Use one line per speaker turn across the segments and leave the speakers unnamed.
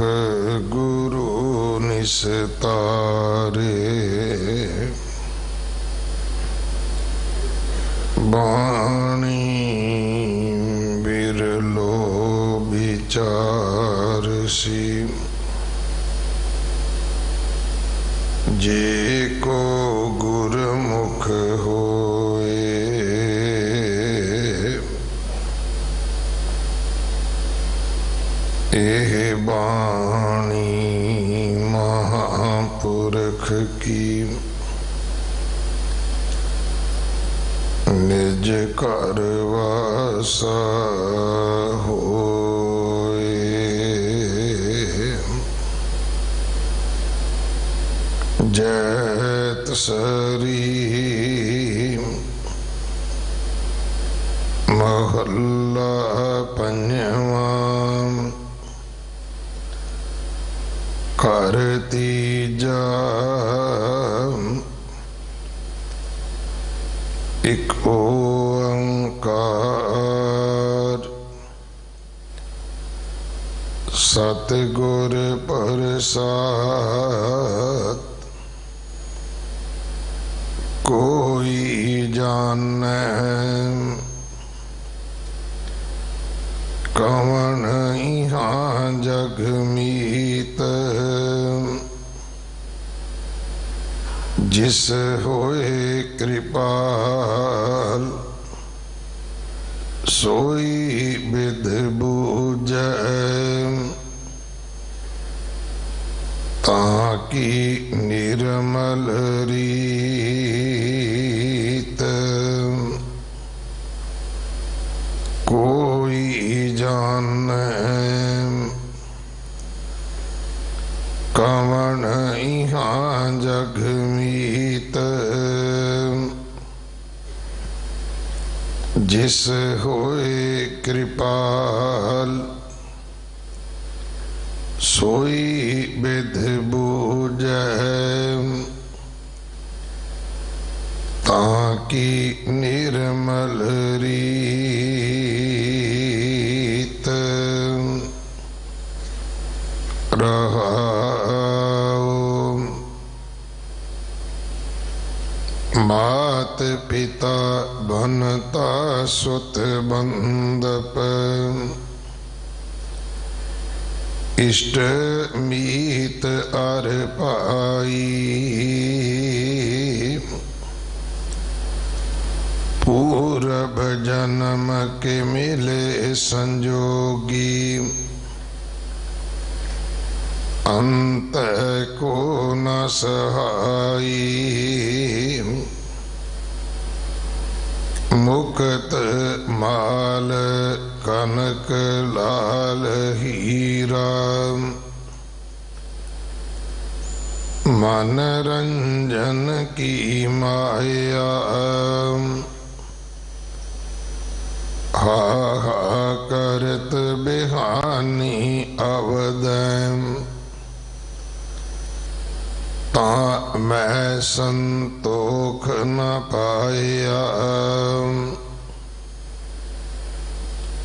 गुरु निस्तारे बाणी बिरलो विचारसी जे को गुरमुख होए एह बाणी महापुरख की निज कर वासा होए जैत सरी महल्ला पंजवा करती जा एक ओंकार सतगुर प्रसाद कोई जाने कवन यहाँ जग मीत जिस होए कृपाल सोई विध बूझै ताकि निर्मल रीत कोई जाने कवन यहाँ जग मीत जिस होए कृपाल सोई विध बूझै ताकि निर्मल रीत रहाओ। मात पिता बनता सुत बंदप इष्ट मीत अर पाई पूरब जन्म के मिले संजोगी अंत को न सहाई मुक्त माल कनक लाल हीरा मन रंजन की माया हा हा करत बिहानी अवदम ता मैं संतोख न पाया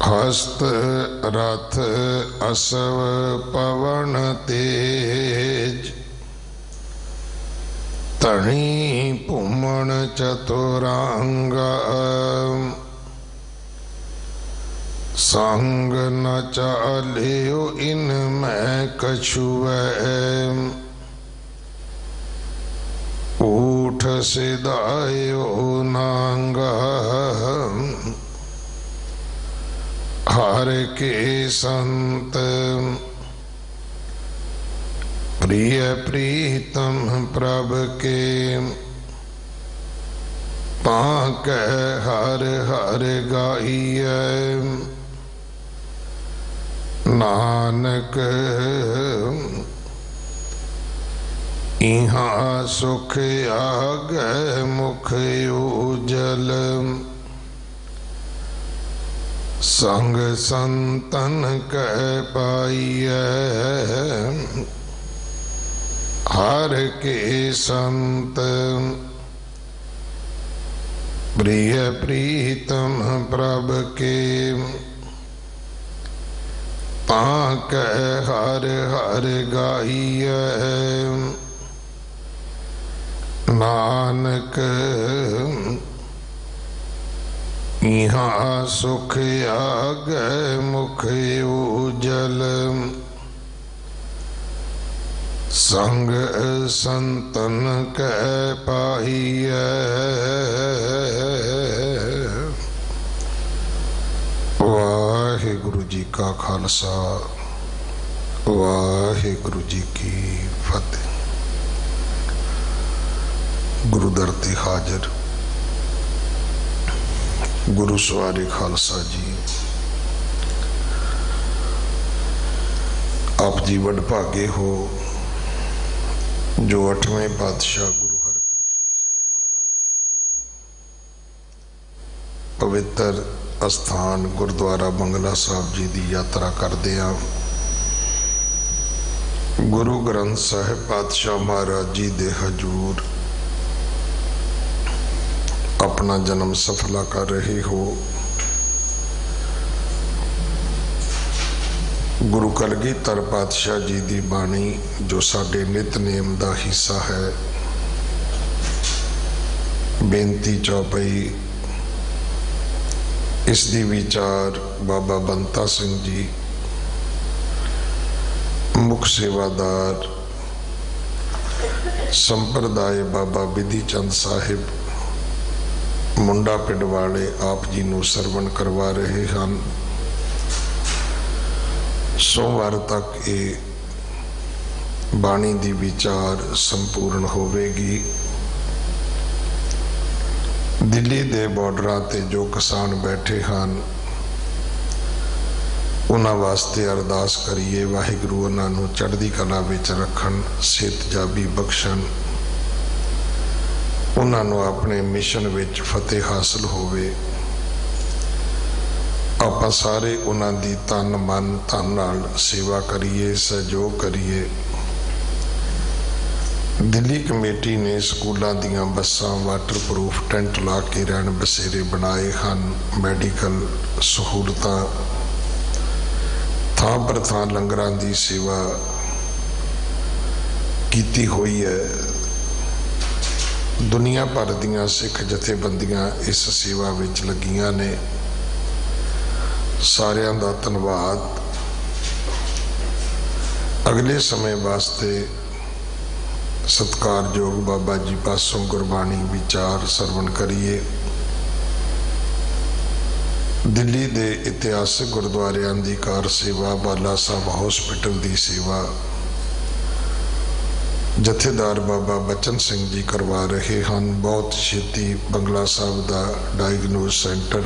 हस्त रथ असव पवन तेज तणी पुमण चतुरांगा संग न चालियो इनमें कछुए ऊठ सिदायो नांगा हर के संत प्रिय प्रीतम प्रभ के पाक हर हर गाइए नानक इहाँ सुख आगे मुख उजल संग संतन कह पाइए हर के संत प्रिय प्रीतम प्रभ के तां कह हर हर गाइए। नानक यहाँ सुख आगे मुख उजल। संग संतन कह पाइए। वाहिगुरु जी का खालसा वाहिगुरु जी की फतेह। गुरु दर ते हाजिर गुरु सवारे खालसा जी, आप जी वडभागे हो जो 8वें पातशाह गुरु हरकृष्ण साहब महाराज जी के पवित्र अस्थान गुरुद्वारा बंगला साहब जी की यात्रा करते हैं। गुरु ग्रंथ साहिब पातशाह महाराज जी दे हजूर अपना जन्म सफला कर रहे हो। गुरु कलगीधर पातशाह जी की बाणी जो साडे नितनेम का हिस्सा है, बेनती चौपाई इसकी विचार बाबा बंता सिंह जी मुख सेवादार संप्रदाय बाबा विधि चंद साहिब मुंडा पिंड वाले आप जी नूं सरवण करवा रहे हैं। सोमवार तक ये बाणी दी विचार संपूर्ण होवेगी। दिल्ली दे बॉर्डरां ते जो किसान बैठे हैं उन्हां वास्ते अरदास करिए, वाहिगुरू उन्हां नूं चढ़दी कला विच रखण, सेहतयाबी बख्शण, उन्होंने अपने मिशन विच फतेह हासिल होवे। आप सारे उन्होंने तन मन धन नाल सेवा करिए, सहयोग करिए। दिल्ली कमेटी ने स्कूलों दियां बसां वाटरप्रूफ टेंट ला के रहन बसेरे बनाए हैं। मैडिकल सहूलतां, थां पर थां लंगरां दी सेवा कीती हुई है। दुनिया भर दियां सिख जथेबंदियां इस सेवा विच लगियां ने। सारियां दा धन्नवाद। अगले समय वास्ते सत्कारयोग बाबा जी पासों गुरबाणी विचार सरवण करिए। दिल्ली दे इतिहासिक गुरुद्वारियां दी कार सेवा, बाला साहब हॉस्पिटल दी सेवा जथेदार बाबा बचन सिंह जी करवा रहे हैं। बहुत छेती बंगला साहब का डायग्नोज सेंटर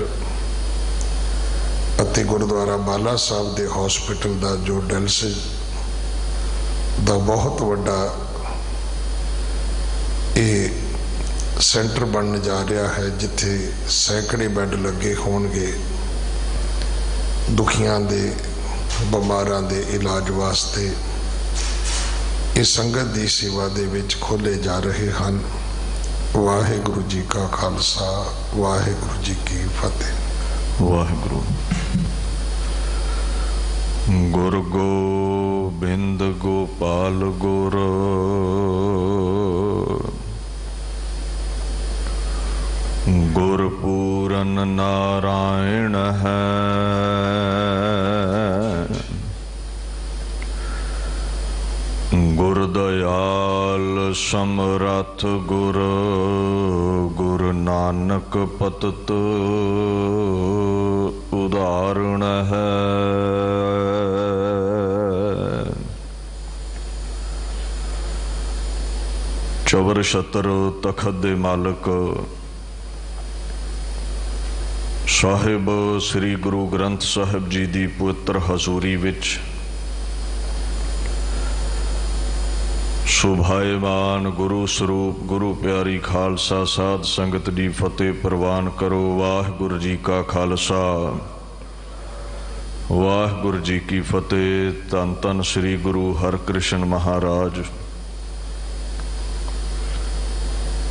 अते गुरुद्वारा बाला साहब के हॉस्पिटल का जो डायलिसिस का बहुत बड़ा ये सेंटर बनने जा रहा है, जिथे सैकड़े बैड लगे होंगे दुखियां दे बीमारां दे इलाज वास्ते। इस संगत की सेवा दे विच खोले जा रहे हैं। वाहिगुरु जी का खालसा वाहिगुरु जी की फतेह।
वाहिगुरु। गुर गोबिंद गोपाल गुर गुरपूरन नारायण है। गुर दयाल समरथ गुर गुरु नानक पतत उदाहरण है। चवर छत्र तखत दे मालक साहिब श्री गुरु ग्रंथ साहिब जी की पवित्र हजूरी विच सुभायमान गुरु स्वरूप गुरु प्यारी खालसा साध संगत की फतेह प्रवान करो। वाहिगुरु जी का खालसा वाहिगुरु जी की फतेह। धन धन श्री गुरु हरकृष्ण महाराज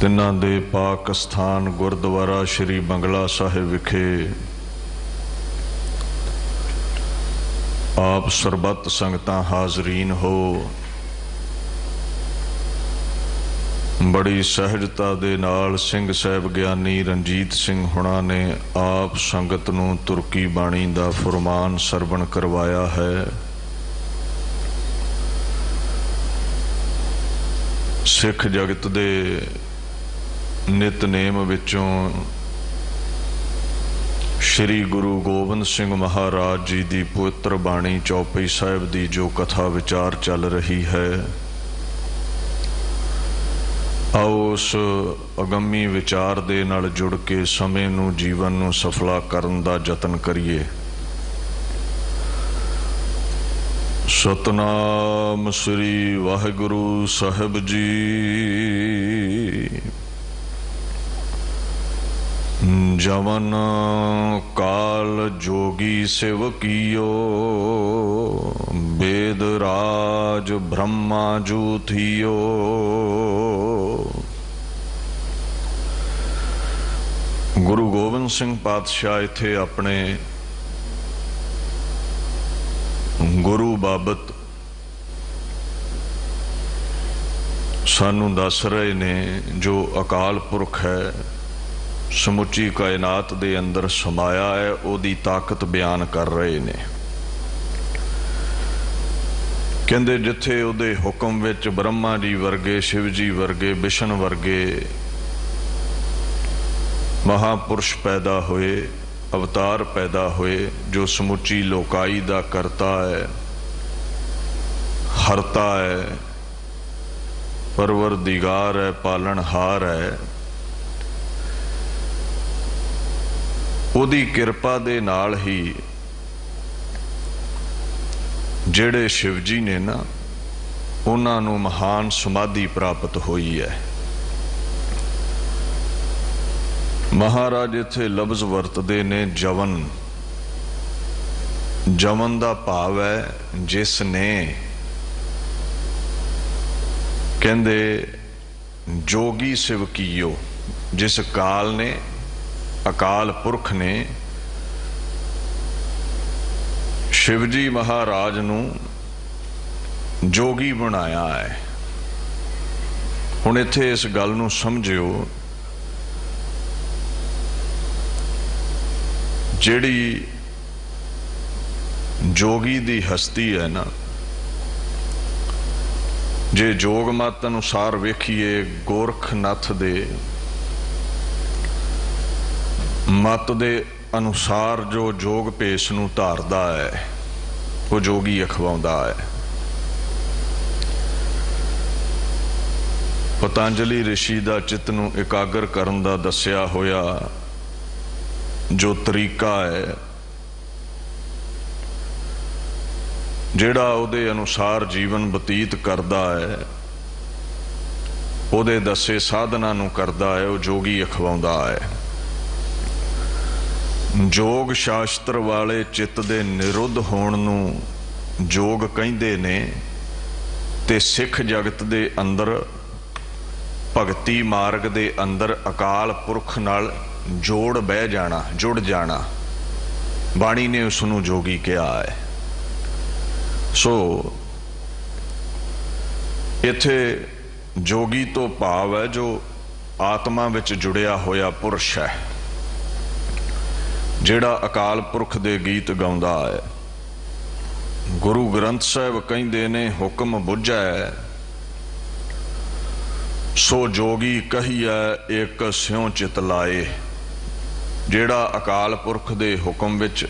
तिन्हां दे पाक स्थान गुरुद्वारा श्री बंगला साहिब विखे आप सरबत संगतां हाज़रीन हो। बड़ी सहजता दे नाल सिंह साहब ਗਿਆਨੀ रंजीत सिंह हुणा ने आप संगत नूं तुर्की बाणी दा फरमान सरवण करवाया है। सिख जगत दे नितनेम विचों श्री गुरु गोबिंद सिंह महाराज जी की पवित्र बाणी चौपाई साहिब की जो कथा विचार चल रही है, आओ उस अगम्मी विचार दे नाल जुड़ के समय नूं जीवन नूं सफला करन दा यतन करिए। सतनाम श्री वाहिगुरु साहिब जी। जवन काल जोगी सेवकियो वेद राज ब्रह्मा जूथियो। गुरु गोबिंद सिंह पातशाह इत्थे अपने गुरु बाबत सानू दस रहे ने जो अकाल पुरख है, समुची कायनात दे अंदर समाया है, ओदी ताकत बयान कर रहे ने। कहंदे जिथे उहदे हुक्म विच ब्रह्मा जी वर्गे, शिव जी वर्गे, विष्णु वर्गे महापुरुष पैदा हुए, अवतार पैदा हुए, जो समुची लोकाई दा करता है, हरता है, परवरदिगार है, पालनहार है। उहदी किरपा दे नाल ही जिहड़े शिव जी ने ना, उन्हां नूं महान समाधि प्राप्त हुई है। महाराज इत्थे लफ्ज़ वरतदे ने जवन। जवन दा भाव है जिसने, कहंदे जोगी सेवकियो, जिस काल ने, अकाल पुरख ने शिवजी महाराज नूं जोगी बनाया है। हुण इत्थे इस गल नूं समझियो, जिहड़ी जोगी दी हस्ती है ना, जे जोग मत अनुसार वेखिए, गोरखनाथ दे मत दे अनुसार जो जोग भेस नूं धारदा है, वो जोगी अखवाउंदा है। पतंजलि ऋषि दा चित्त नूं एकागर करन दा दस्या होया जो तरीका है, जिहड़ा उहदे अनुसार जीवन बतीत करदा है, उहदे दसे साधना नूं करदा है, वो जोगी अखवाउंदा है। जोग शास्त्र वाले चित्त दे निरुद्ध होण नूं जोग कहिंदे ने, ते सिख जगत दे अंदर भगती मार्ग दे अंदर अकाल पुरख नाल जोड़ बह जाना, जुड़ जाना, बाणी ने उसनूं जोगी कहा है। सो इत्थे जोगी तो भाव है जो आत्मा विच जुड़िया होया पुरुष है, जिहड़ा अकाल पुरख दे गीत गाउंदा है। गुरु ग्रंथ साहिब कहिंदे ने हुक्म बुझै सो जोगी कहिए एक स्यों चित लाए। जिहड़ा अकाल पुरख दे हुक्म विच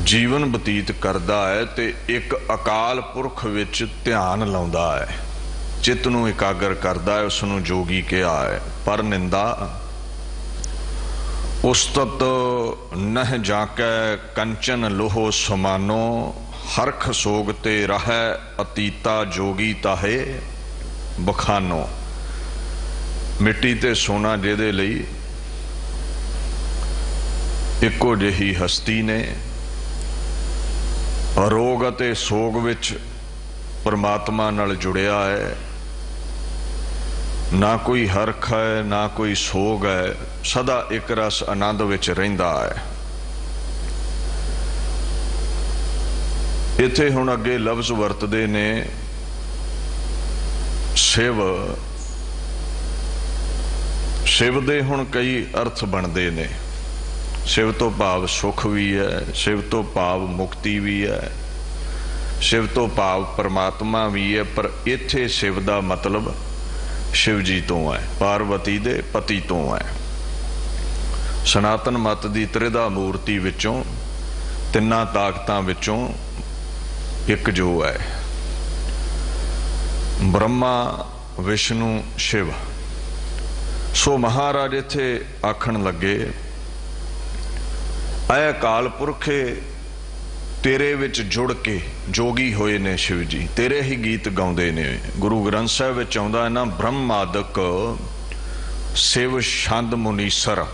जीवन बतीत करदा है ते एक अकाल पुरख विच ध्यान लाउंदा है, चित्त नूं एकागर करदा है, उसनूं जोगी कहा है। पर निंदा उस्तत नह जाकै कंचन लोहो समानो, हरख सोगते रहै अतीता जोगी ताहे बखानो। मिट्टी ते सोना जिहदे लई इक्को जिही हस्ती ने, रोग अते सोग विच परमात्मा नाल जुड़िया है, ना कोई हरख है ना कोई सोग है, सदा एक रस आनंद विच रहिंदा है। इत्थे हुण अगे लफ्ज़ वरतदे ने शिव। शिव दे हुण कई अर्थ बनते ने। शिव तो भाव सुख भी है, शिव तो भाव मुक्ति भी है, शिव तो भाव परमात्मा भी है। पर इत्थे शिव का मतलब शिव जी तो है, पार्वती दे पति तो है। सनातन मत की त्रिधा मूर्ति विचों, तिन्ना ताकतां विचों एक जो है ब्रह्मा विष्णु शिव। सो महाराज इत्थे आखण लगे, ऐ अकाल पुरखे तेरे विच जुड़ के जोगी होए ने शिव जी, तेरे ही गीत गाउंदे ने। गुरु ग्रंथ साहिब विच आउंदा है ना, ब्रह्मादक शिव छंद मुनीसर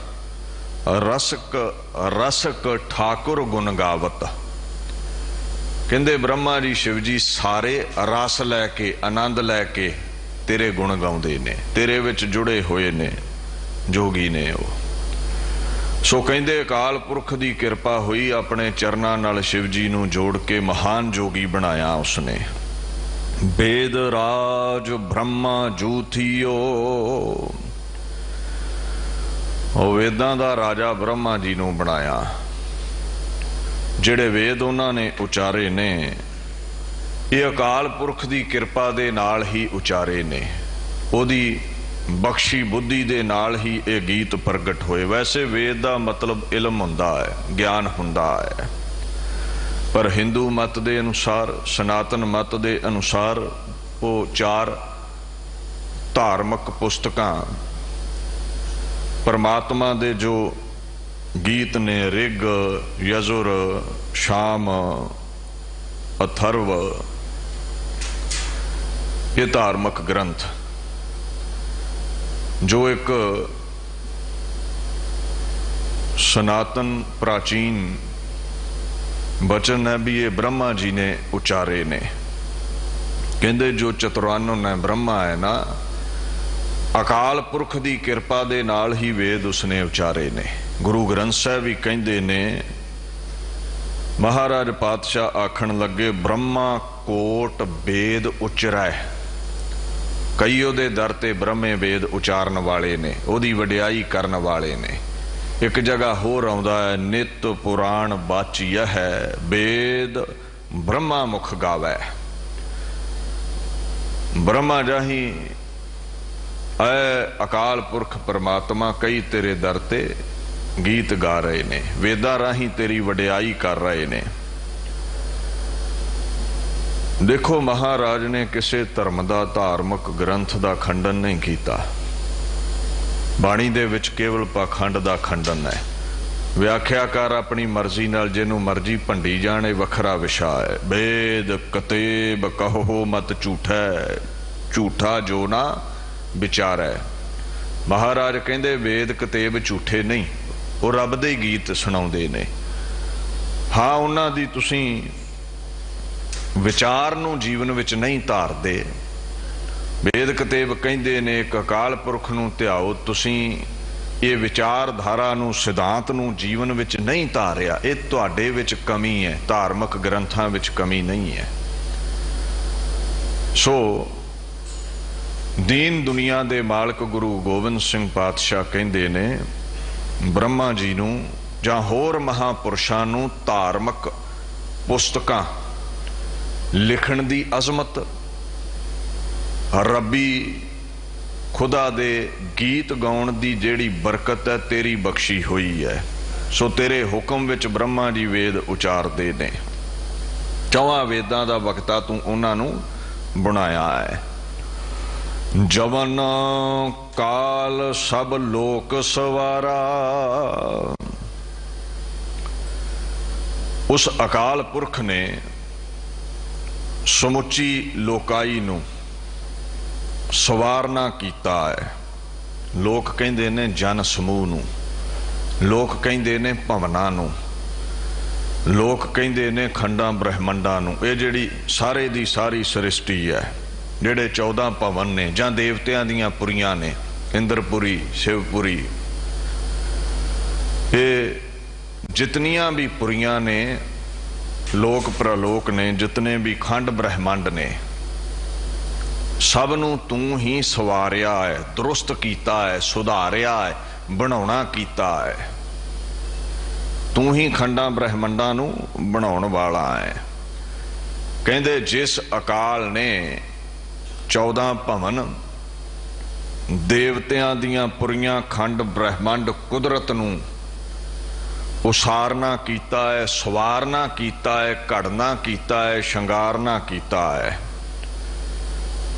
रसक ठाकुर गुण गावत। कहंदे ब्रह्मा जी शिव जी सारे रस लैके आनंद लैके तेरे गुण गाउंदे ने, तेरे विच जुड़े होए ने, जोगी ने वो। सो कहंदे अकाल पुरख की किरपा हुई, अपने चरनां नाल शिव जी नूं जोड़ के महान जोगी बनाया उसने। वेद राज ब्रह्मा जूथियो, वेदां दा राजा ब्रह्मा जी नूं बनाया। जिहड़े वेद उन्होंने उचारे ने, ये अकाल पुरख की किरपा दे नाल ही उचारे ने, ओदी बख्शी बुद्धि दे नाल ही ये गीत प्रगट होए। वैसे वेद का मतलब इलम हुंदा है, ज्ञान हुंदा है, पर हिंदू मत दे अनुसार, सनातन मत दे अनुसार वो 4 धार्मिक पुस्तकां परमात्मा दे जो गीत ने, ऋग यजुर शाम अथर्व, ये धार्मिक ग्रंथ जो एक सनातन प्राचीन वचन है भी, ये ब्रह्मा जी ने उचारे ने। कहंदे जो चतुरानन है ब्रह्मा है ना, अकाल पुरख की किरपा दे नाल ही वेद उसने उचारे ने। गुरु ग्रंथ साहिब भी कहंदे ने, महाराज पातशाह आखण लगे, ब्रह्मा कोट वेद उचरै। कई ओदे दर ते ब्रह्मे वेद उचारन वाले ने, ओदी वडियाई करन वाले ने। एक जगह होर आउंदा है, नित पुराण बाचिया है, वेद ब्रह्मा मुख गावै। ब्रह्मा जाही ऐ अकाल पुरख परमात्मा कई तेरे दर ते गीत गा रहे ने, वेदा राही तेरी वडियाई कर रहे ने। देखो महाराज ने किसी धर्म का धार्मिक ग्रंथ का खंडन नहीं किया। बाणी दे विच केवल पाखंड का खंडन है। व्याख्याकार अपनी मर्जी नाल जिन्हों मर्जी भंडी जाने, वखरा विशा है। वेद कतेब कहो मत झूठा, झूठा जो ना विचार है। महाराज कहंदे वेद कतेब झूठे नहीं, वो रब दे गीत सुणाउंदे ने। हाँ, उन्हां दी तुसीं विचार नूं जीवन विच नहीं धारदे। वेद कतेब कहंदे ने एक अकाल पुरख नूं ध्याओ, तुसीं ये विचारधारा नूं सिद्धांत नूं जीवन विच नहीं धारिया, ये तुहाडे विच कमी है, धार्मिक ग्रंथां विच कमी नहीं है। सो दीन दुनिया दे मालक गुरु गोबिंद सिंह पातशाह कहंदे ने, ब्रह्मा जी नूं जां होर महापुरुषां नूं धार्मिक पुस्तकां लिखण दी अजमत, रब्बी खुदा दे गीत गाउण दी जेड़ी बरकत है तेरी बख्शी हुई है। सो तेरे हुक्म विच ब्रह्मा जी वेद उचारदे ने। 4 वेदां दा वक्ता तू उन्हां नूं बनाया है। जवन काल सब लोक सवारा, उस अकाल पुरख ने समुची लोकाई नूं सवारना कीता है। लोक कहंदे ने जन समूह नूं, लोक कहंदे ने भवनां नूं, लोक कहंदे ने खंडां ब्रह्मंडां नूं। ये जिहड़ी सारे दी सारी सृष्टि है, जिहड़े 14 भवन ने जां देवतियां दीयां पुरियां ने, इंद्रपुरी शिवपुरी, ये जितनियां भी पुरियां ने लोक प्रलोक ने, जितने भी खंड ब्रह्मंड ने, सब नूं तू ही सवारिया है, दुरुस्त कीता है, सुधारिया है, बनाउणा कीता है। तू ही खंडां ब्रह्मंडां नूं बनाउण वाला है। कहंदे जिस अकाल ने 14 भवन देवतियां दियां पुरियां खंड ब्रह्मंड कुदरत नूं उसारना कीता है, सवारना कीता है, घड़ना कीता है, शंगारना कीता है।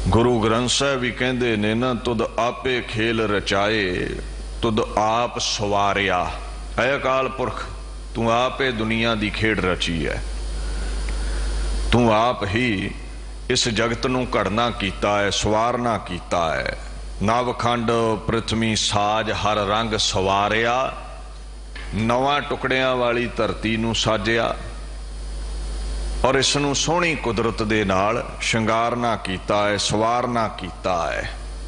गुरु ग्रंथ साहिब भी कहंदे ने ना, तुद आपे खेल रचाए, तुद आप सवारिया। ऐ अकाल पुरख, तू आपे दुनिया दी खेड रची है, तू आप ही इस जगत नूं घड़ना कीता है, सवारना कीता है। नवखंड पृथ्वी साज हर रंग सवारिया, नवां टुकड़ियां वाली धरती नूं साजिया और इस नूं सोहणी कुदरत दे नाल शंगारना कीता है, सवारना कीता है।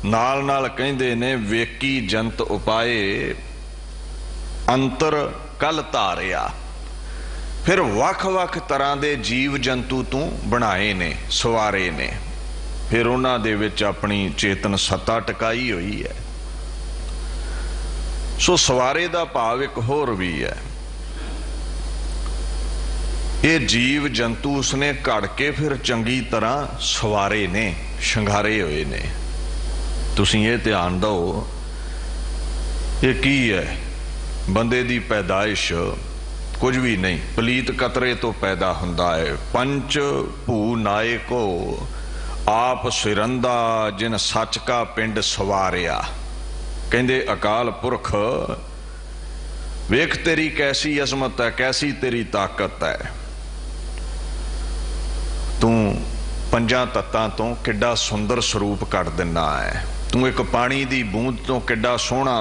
नाल नाल कहंदे ने वेकी जंत उपाए, अंतर कल धारिया। फिर वख वख तरह के जीव जंतु तू बनाए ने, सवारे ने, फिर उन्हां दे विच अपनी चेतन सत्ता टकाई हुई है। सो सवारे दा भाव एक होर भी है, ये जीव जंतु उसने घड़ के फिर चंगी तरह सवारे ने, शंगारे हुए ने। तुसीं ये ध्यान दो, ये की है? बंदे दी पैदाइश कुछ भी नहीं, पलीत कतरे तो पैदा हुंदा है। पंच भू नायको आप सिरंदा, जिन सच का पिंड सवारिया। कहंदे अकाल पुरख वेख तेरी कैसी अजमत है, कैसी तेरी ताकत है। तू पंजां तत्तां तो किड्डा सुंदर स्वरूप कढ दिना है। तू एक पानी दी बूंद तो किड्डा सोहना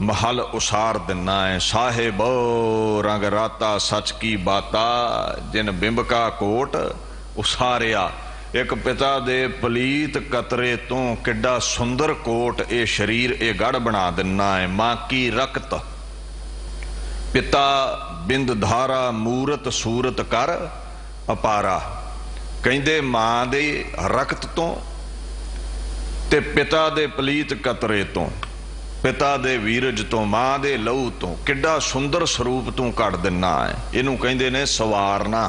महल उसार दिना है। साहेब रंग राता सच की बाता, जिन बिंब का कोट उसारिया। एक पिता दे पलीत कतरे तो किड्डा सुंदर कोट ए शरीर ए गढ़ बना दिना है। मां की रक्त पिता बिंद धारा, मूरत सूरत कर अपारा। कहंदे मां दे रक्त तो ते पिता दे पलीत कतरे तो, पिता दे वीरज तो, मां दे लहू तो किड्डा सुंदर स्वरूप तू कढ दिना है। इनू कहंदे ने सवारना।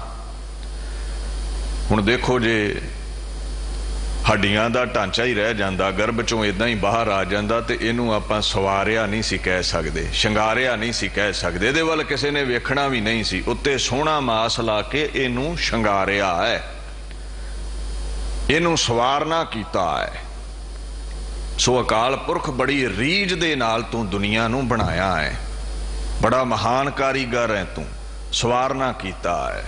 हुण देखो, जे हड्डियां दा ढांचा ही रह जांदा, गर्भ चों इदां ही बाहर आ जांदा, ते इनू आपां सवारिया नहीं सी कह सकदे, शंगारिया नहीं सी कह सकदे। इहदे वल किसे ने वेखना भी नहीं सी, उत्ते सोहना मास ला के इनू शंगारिया है, इनू सवारना कीता है। सो अकाल पुरख बड़ी रीझ दे नाल तू दुनिया नू बनाया है, बड़ा महान कारीगर है, तू सवारना कीता है।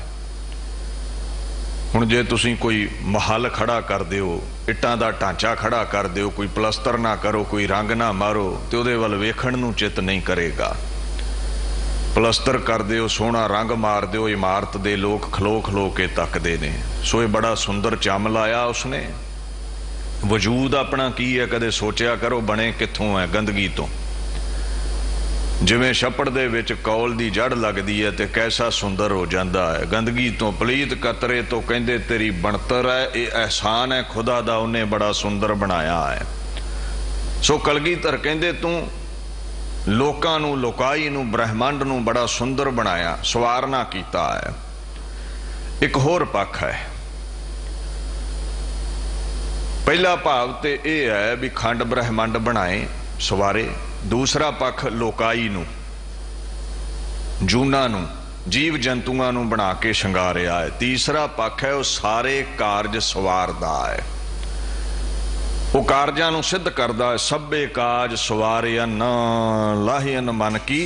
हुण जे तुसीं कोई महल खड़ा कर दिओ, इट्टां दा ढांचा खड़ा कर दिओ, कोई पलस्तर ना करो, कोई रंग ना मारो, ते उहदे वल वेखण नू चित नहीं करेगा। पलस्तर कर दिओ, सोहना रंग मार दिओ, इमारत दे लोग खलो खलो के तकदे ने। सो ये बड़ा सुंदर चम लाया उसने। वजूद अपना की है, कदे सोचिया करो बने कित्थों है? गंदगी तो। जिवें छप्पड़ दे विच कौल दी जड़ लगदी है ते कैसा सुंदर हो जांदा है। गंदगी तो, पलीत कतरे तो कहंदे तेरी बनतर है, ये एहसान है खुदा दा, उन्हें बड़ा सुंदर बनाया है। सो कलगीधर कहंदे तू लोकां नू, लोकाई नू, ब्रह्मंड नू बड़ा सुंदर बनाया, सवारना कीता है। एक होर पक्ष है, पहला भाव तो यह है भी खंड ब्रह्मंड बनाए सवारे। दूसरा पक्ष लोकाई नू, जूना नू, जीव जंतुआं नू बना के शंगारिया है। तीसरा पक्ष है वो सारे कारज सवारदा है, वो कारजां नू सिद्ध करदा है। सभे काज सवारियन लाहियन मन की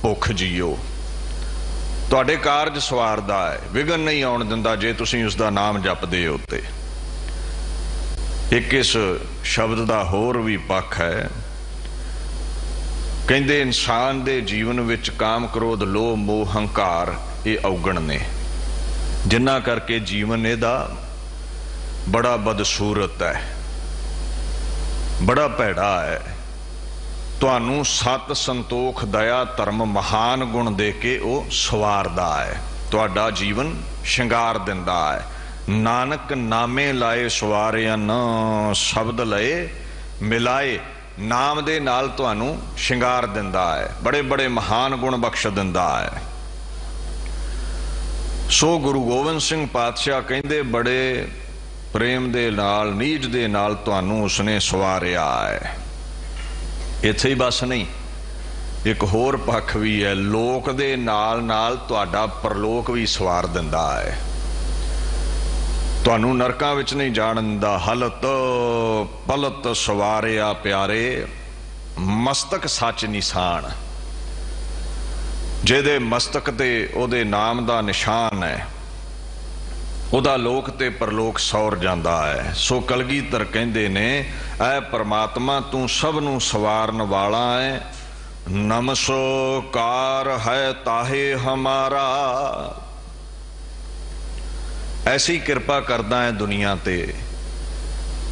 भुख जियो। तुहाडे कारज सवारदा है, विघन नहीं आउण दिंदा जे तुसीं उसदा नाम जपदे हो। ते एक इस शब्द का होर भी पक्ष है, कहंदे इंसान दे जीवन विच काम क्रोध लोभ मोह हंकार ये अवगण ने, जिन्ना करके जीवन इहदा बड़ा बदसूरत है, बड़ा भैड़ा है। तुहानू सत संतोख दया धर्म महान गुण दे के वो सवारदा है, तुहाडा जीवन शिंगार दिंदा है। नानक नामे लाए सवारिया न शब्द लए मिलाए, नाम दे नाल तुहानू शिंगार दिंदा है, बड़े बड़े महान गुण बख्श दिंदा है। सो गुरु गोबिंद सिंह पातशाह कहंदे बड़े प्रेम दे नाल नीज दे नाल तुहानू उसने सवारिया है। इत्थे ही बस नहीं, एक होर पक्ष भी है, लोक दे नाल नाल तुहाडा परलोक भी सवार दिंदा है। तुहानू नरकां विच नहीं जाण दिंदा। हलत पलत सवारिया प्यारे, मस्तक सच निशान। ਜਿਹਦੇ मस्तक ते ਉਹਦੇ नाम ਦਾ निशान है, ਉਹਦਾ ਲੋਕ ਤੇ ਪਰਲੋਕ ਸੌਰ ਜਾਂਦਾ ਹੈ। ਸੋ ਕਲਗੀਧਰ ਕਹਿੰਦੇ ਨੇ, ਐ ਪਰਮਾਤਮਾ ਤੂੰ ਸਭ ਨੂੰ ਸਵਾਰਨ ਵਾਲਾ ਹੈ। नमस्कार है ताहे हमारा। ऐसी कृपा करदा है दुनिया ते,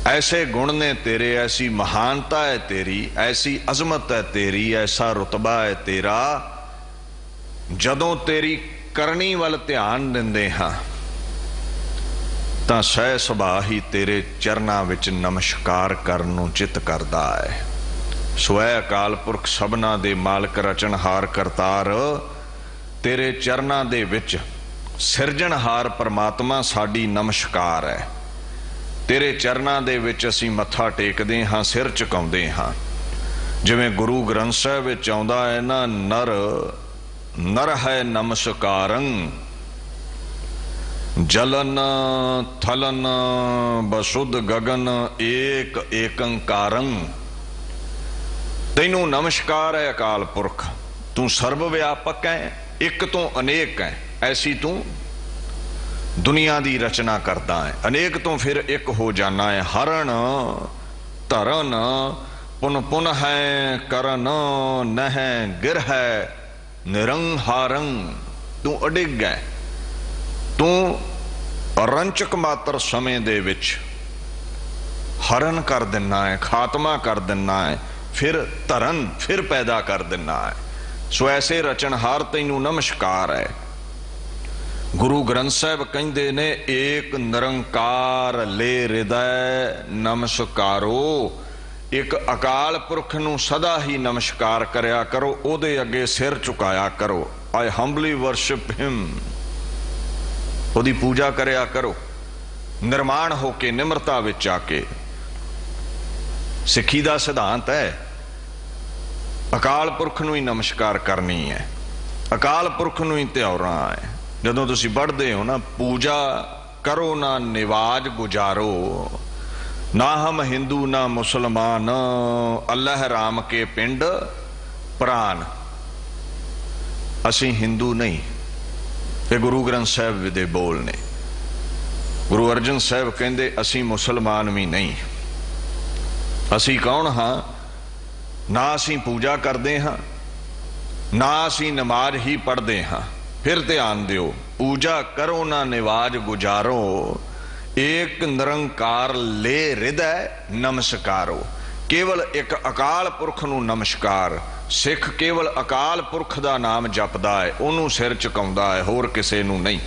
ऐसे गुण ने तेरे, ऐसी महानता है तेरी, ऐसी अजमत है तेरी, ऐसा रुतबा है तेरा। जदों तेरी करनी वल ध्यान दिंदे हां तां सह सुभाअ ही तेरे चरनां विच नमस्कार करन नूं चित करदा है। स्वै अकाल पुरख सबना दे मालक रचनहार करतार, तेरे चरनां दे विच सिरजनहार परमात्मा साडी नमस्कार है। तेरे चरनां दे विच असीं मत्था टेकदे हां, सिर झुकाउंदे हां। जिवें गुरु ग्रंथ साहिब विच आउंदा है ना, नर नर है नमस्कारं, जलन थलन बसुद गगन एक एकंकारं। तैनू नमस्कार है अकाल पुरख, तू सर्व व्यापक है, एक तो अनेक है। ऐसी तू दुनिया की रचना करता है, अनेक तो फिर एक हो जाना है। हरण धरन पुन पुन है करन, नह गिर है निरंहारं। तू अडिग है, तू रंचक मात्र समय दे विच हरण कर देना है, खात्मा कर देना है, फिर धरन फिर पैदा कर देना है। सो ऐसे रचनहार तैनू नमस्कार है। गुरु ग्रंथ साहिब कहंदे ने, एक निरंकार ले हृदय नमस्कारो। एक अकाल पुरख नू सदा ही नमस्कार करया करो, ओदे अगे सिर झुकाया करो। आई हम्बली वर्शिप हिम, ओदी पूजा करया करो निर्माण होके, निम्रता विच आके। सिक्खी दा सिद्धांत है अकाल पुरख नूं ही नमस्कार करनी है, अकाल पुरख नूं ही ध्याउणा है। जदों तुसीं पढ़दे हो ना, पूजा करो ना निवाज गुजारो, ना हम हिंदू ना मुसलमान, अल्लाह राम के पिंड प्राण। असीं हिंदू नहीं, ये गुरु ग्रंथ साहिब दे बोल ने। गुरु अर्जन साहिब कहंदे, असीं मुसलमान भी नहीं। असीं कौन हाँ? ना असीं पूजा करते हाँ, ना असीं नमाज ही पढ़ते हाँ। फिर ध्यान दिओ, पूजा करो ना निवाज गुजारो, एक निरंकार ले हृदय नमस्कारो। केवल एक अकाल पुरख नूं नमस्कार। सिख केवल अकाल पुरख दा नाम जपदा है, उहनूं सिर झुकाउंदा है, होर किसे नूं नहीं।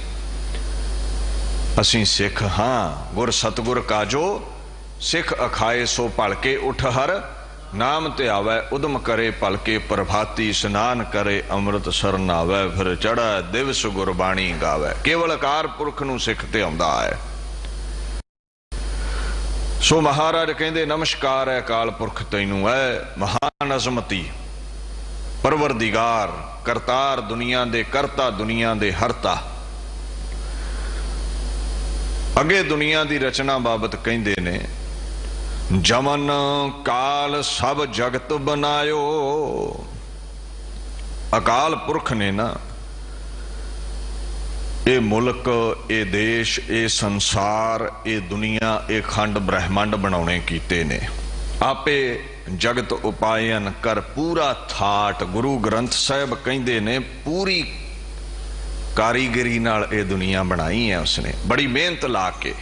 असीं सिख हाँ, गुर सतगुर काजो सिख अखाए सो भलके उठ हर, नाम ध्यावै उदम करे भलके प्रभाती, स्नान करे अमृत सर नावै, फिर चढ़ा दिवस गुरबाणी गावै। केवल अकाल पुरख नूं सिख ध्याउंदा है। सो महाराज कहंदे, नमस्कार है अकाल पुरख तैनू है महान अजमती, परवरदिगार करतार, दुनिया दे करता, दुनिया दे हरता। अगे दुनिया दी रचना बाबत कहंदे ने, जमन काल सब जगत बनायो। अकाल पुरख ने ना ये मुल्क, ये देश, ये संसार, ये दुनिया, ये खंड ब्रह्मंड बनाने कीते ने। आपे जगत उपायन कर पूरा थाट। गुरु ग्रंथ साहिब कहंदे ने, पूरी कारीगरी नाल ये दुनिया बनाई है उसने, बड़ी मेहनत ला के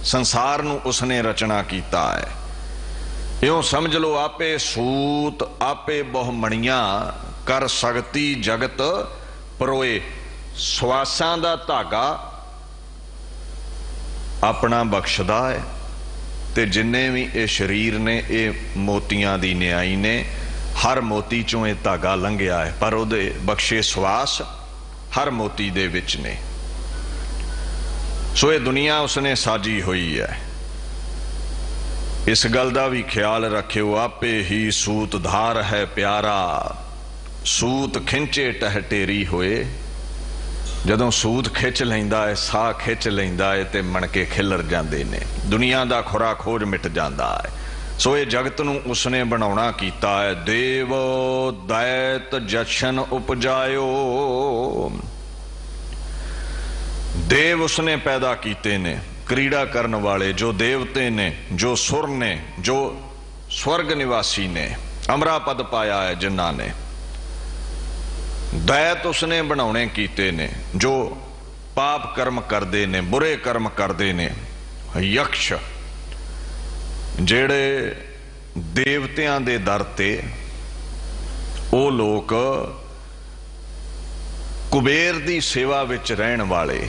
संसार नूं उसने रचना कीता है। इउं समझ लो, आपे सूत आपे बहु मणियां कर सकती जगत परोए। ਸਵਾਸਾਂ ਦਾ ਧਾਗਾ ਆਪਣਾ ਬਖਸ਼ਦਾ ਹੈ ਤੇ ਜਿੰਨੇ ਵੀ ਇਹ ਸਰੀਰ ਨੇ ਇਹ ਮੋਤੀਆਂ ਦੀ ਨਿਆਈ ਨੇ। हर मोती चों ये धागा लंघिया है पर उहदे बख्शे सवास हर मोती दे विच ने। सो ये दुनिया उसने साजी हुई है। इस गल दा भी ख्याल रखियो, आपे ही सूत धार है प्यारा, सूत खिंचे टहटेरी होए। जदों सूत खिंच लैंदा है, साह खिंच लैंदा है ते मणके खिलर जांदे ने, दुनिया दा खुरा खोज मिट जांदा है। सो ये जगत नूं उसने बनाउणा कीता है। देव दैत जशन उपजायो, देव उसने पैदा कीते ने, क्रीड़ा करन वाले जो देवते ने, जो सुर ने, जो स्वर्ग निवासी ने, अमरा पद पाया है जिन्हां ने। दैत उसने बनाउणे कीते ने जो पाप कर्म करते ने, बुरे कर्म करते ने। यक्ष ਜਿਹੜੇ ਦੇਵਤਿਆਂ ਦੇ ਦਰ ਤੇ ਉਹ ਲੋਕ ਕੁਬੇਰ ਦੀ ਸੇਵਾ ਵਿੱਚ ਰਹਿਣ ਵਾਲੇ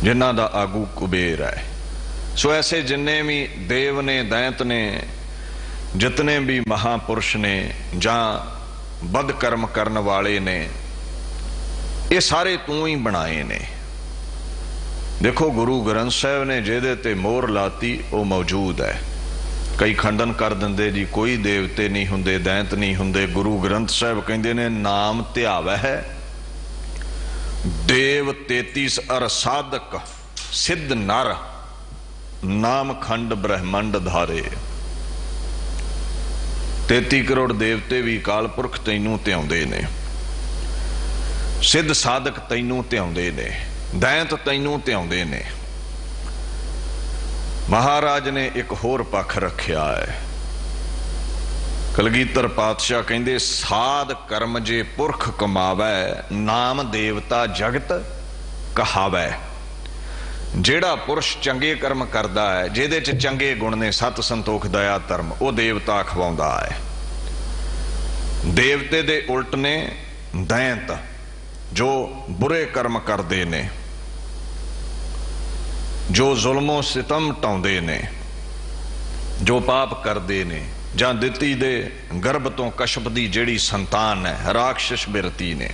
ਜਿਨ੍ਹਾਂ ਦਾ ਆਗੂ ਕੁਬੇਰ ਹੈ। ਸੋ ਐਸੇ ਜਿੰਨੇ ਵੀ ਦੇਵ ਨੇ, ਦੈਂਤ ਨੇ, ਜਿਤਨੇ ਵੀ ਮਹਾਪੁਰਸ਼ ਨੇ ਜਾਂ ਬਦ ਕਰਮ ਕਰਨ ਵਾਲੇ ਨੇ, ਇਹ ਸਾਰੇ ਤੂੰ ਹੀ ਬਣਾਏ ਨੇ। देखो गुरु ग्रंथ साहब ने जिहदे ते मोहर लाती वो मौजूद है। कई खंडन कर दिंदे जी कोई देवते नहीं हुंदे, दैंत नहीं हुंदे। गुरु ग्रंथ साहब कहंदे ने नाम ध्यावै है देव 33 अर साधक सिद्ध नर, नाम खंड ब्रह्मंड धारे। 33 करोड़ देवते भी अकाल पुरख तैनूं ध्याउंदे ने, सिद्ध साधक तैनूं ध्याउंदे ने, दैंत तैनूं ध्याउंदे ने। महाराज ने एक होर पक्ष रखिया है। कलगीधर पातशाह कहंदे साध कर्म जे पुरख कमावै, नाम देवता जगत कहावै। जेड़ा पुरुष चंगे कर्म करदा है, जिहदे च चंगे गुण ने, सत संतोख दया धर्म, वो देवता खवाउंदा है। देवते दे उल्ट ने दैंत जो बुरे कर्म करते ने, जो जुल्मो सितम ढाउंदे ने, जो पाप करते ने, जां दित्ती दे गर्भ तो कश्यप दी जिहड़ी संतान है राक्षस बिरती ने,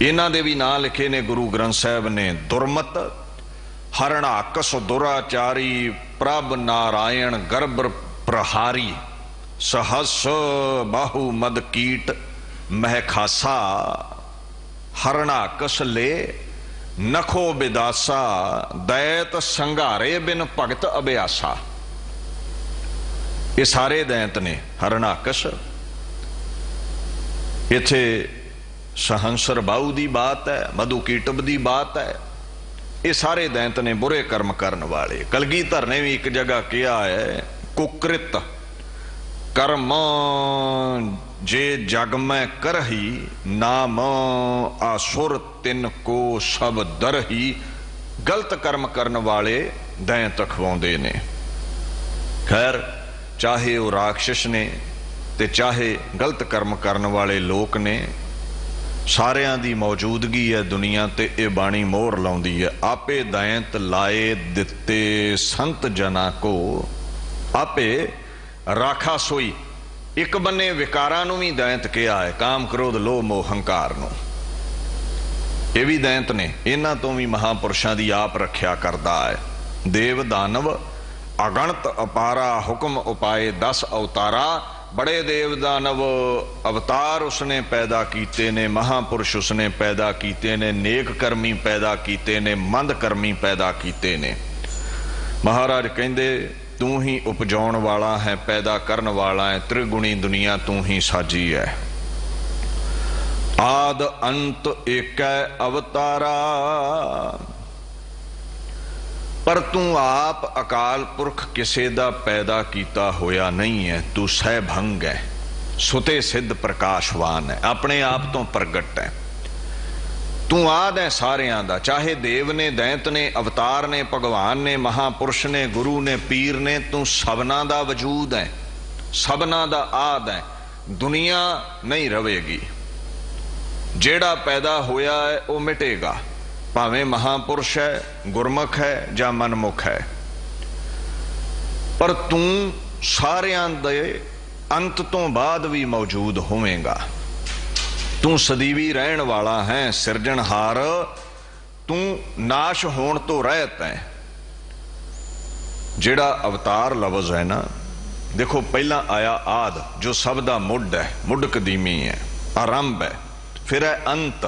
इन्हां दे भी नां लिखे ने गुरु ग्रंथ साहब ने। दुरमत हरणाकस दुराचारी, प्रभ नारायण गर्भ प्रहारी, सहस बाहु मद कीट मह खासा, हरणाकस ले नखो बिदासा, दैत संघारे बिन भगत अभ्यासा। ये सारे दैंत ने। हरणाकस इत्थे सहंसर बाहु दी बात है, मधु कीटब दी बात है। ये सारे दैंत ने बुरे कर्म करने वाले। कलगीधर ने भी एक जगह किया है, कुकृत कर्म जे जग में करही, नाम आसुर तिन को सब दरही। गलत कर्म करने वाले दैंत खवाउंदे ने। खैर चाहे वो राक्षस ने ते चाहे गलत कर्म करने वाले लोग ने, सारियां दी मौजूदगी है दुनिया ते ये बाणी मोहर लाउंदी है। आपे दैंत लाए दिते संत जना को, आपे राखा सोई। एक बन्ने विकारां नूं भी दैंत कहा है, काम क्रोध लोभ मोह हंकार नूं, ये भी दैंत ने। इन्हां तो भी महापुरुषां दी आप रखिया करदा है। देव दानव अगणत अपारा, हुक्म उपाए 10 अवतारा। बड़े देव दानव अवतार उसने पैदा कीते ने, महापुरुष उसने पैदा कीते ने, नेक कर्मी पैदा कीते ने, मंद कर्मी पैदा कीते ने। महाराज कहंदे तू ही उपजाउण वाला है, पैदा करन वाला है, त्रिगुणी दुनिया तू ही साजी है। आद अंत एक अवतारा, पर तू आप अकाल पुरख किसे दा पैदा कीता होया नहीं है। तू सहभंग है, सुते सिद्ध प्रकाशवान है, अपने आप तो प्रगट है। तू आद है सारियां दा, चाहे देव ने, दैंत ने, अवतार ने, भगवान ने, महापुरुष ने, गुरु ने, पीर ने, तू सबना दा वजूद है, सबना दा आद है। दुनिया नहीं रवेगी। ਜਿਹੜਾ पैदा होया है वो मिटेगा, भावें महापुरुष है, गुरमुख है जां मनमुख है, पर तू सारियां दे अंत तो बाद भी मौजूद होवेगा। तू सदीवी रहन वाला है, सिरजनहार, तू नाश होण तो रहत है। जिहड़ा अवतार लफ्ज़ है ना, देखो पहला आया आद जो सब दा मुड है, मुड कदीमी है, आरंभ है, फिर है अंत।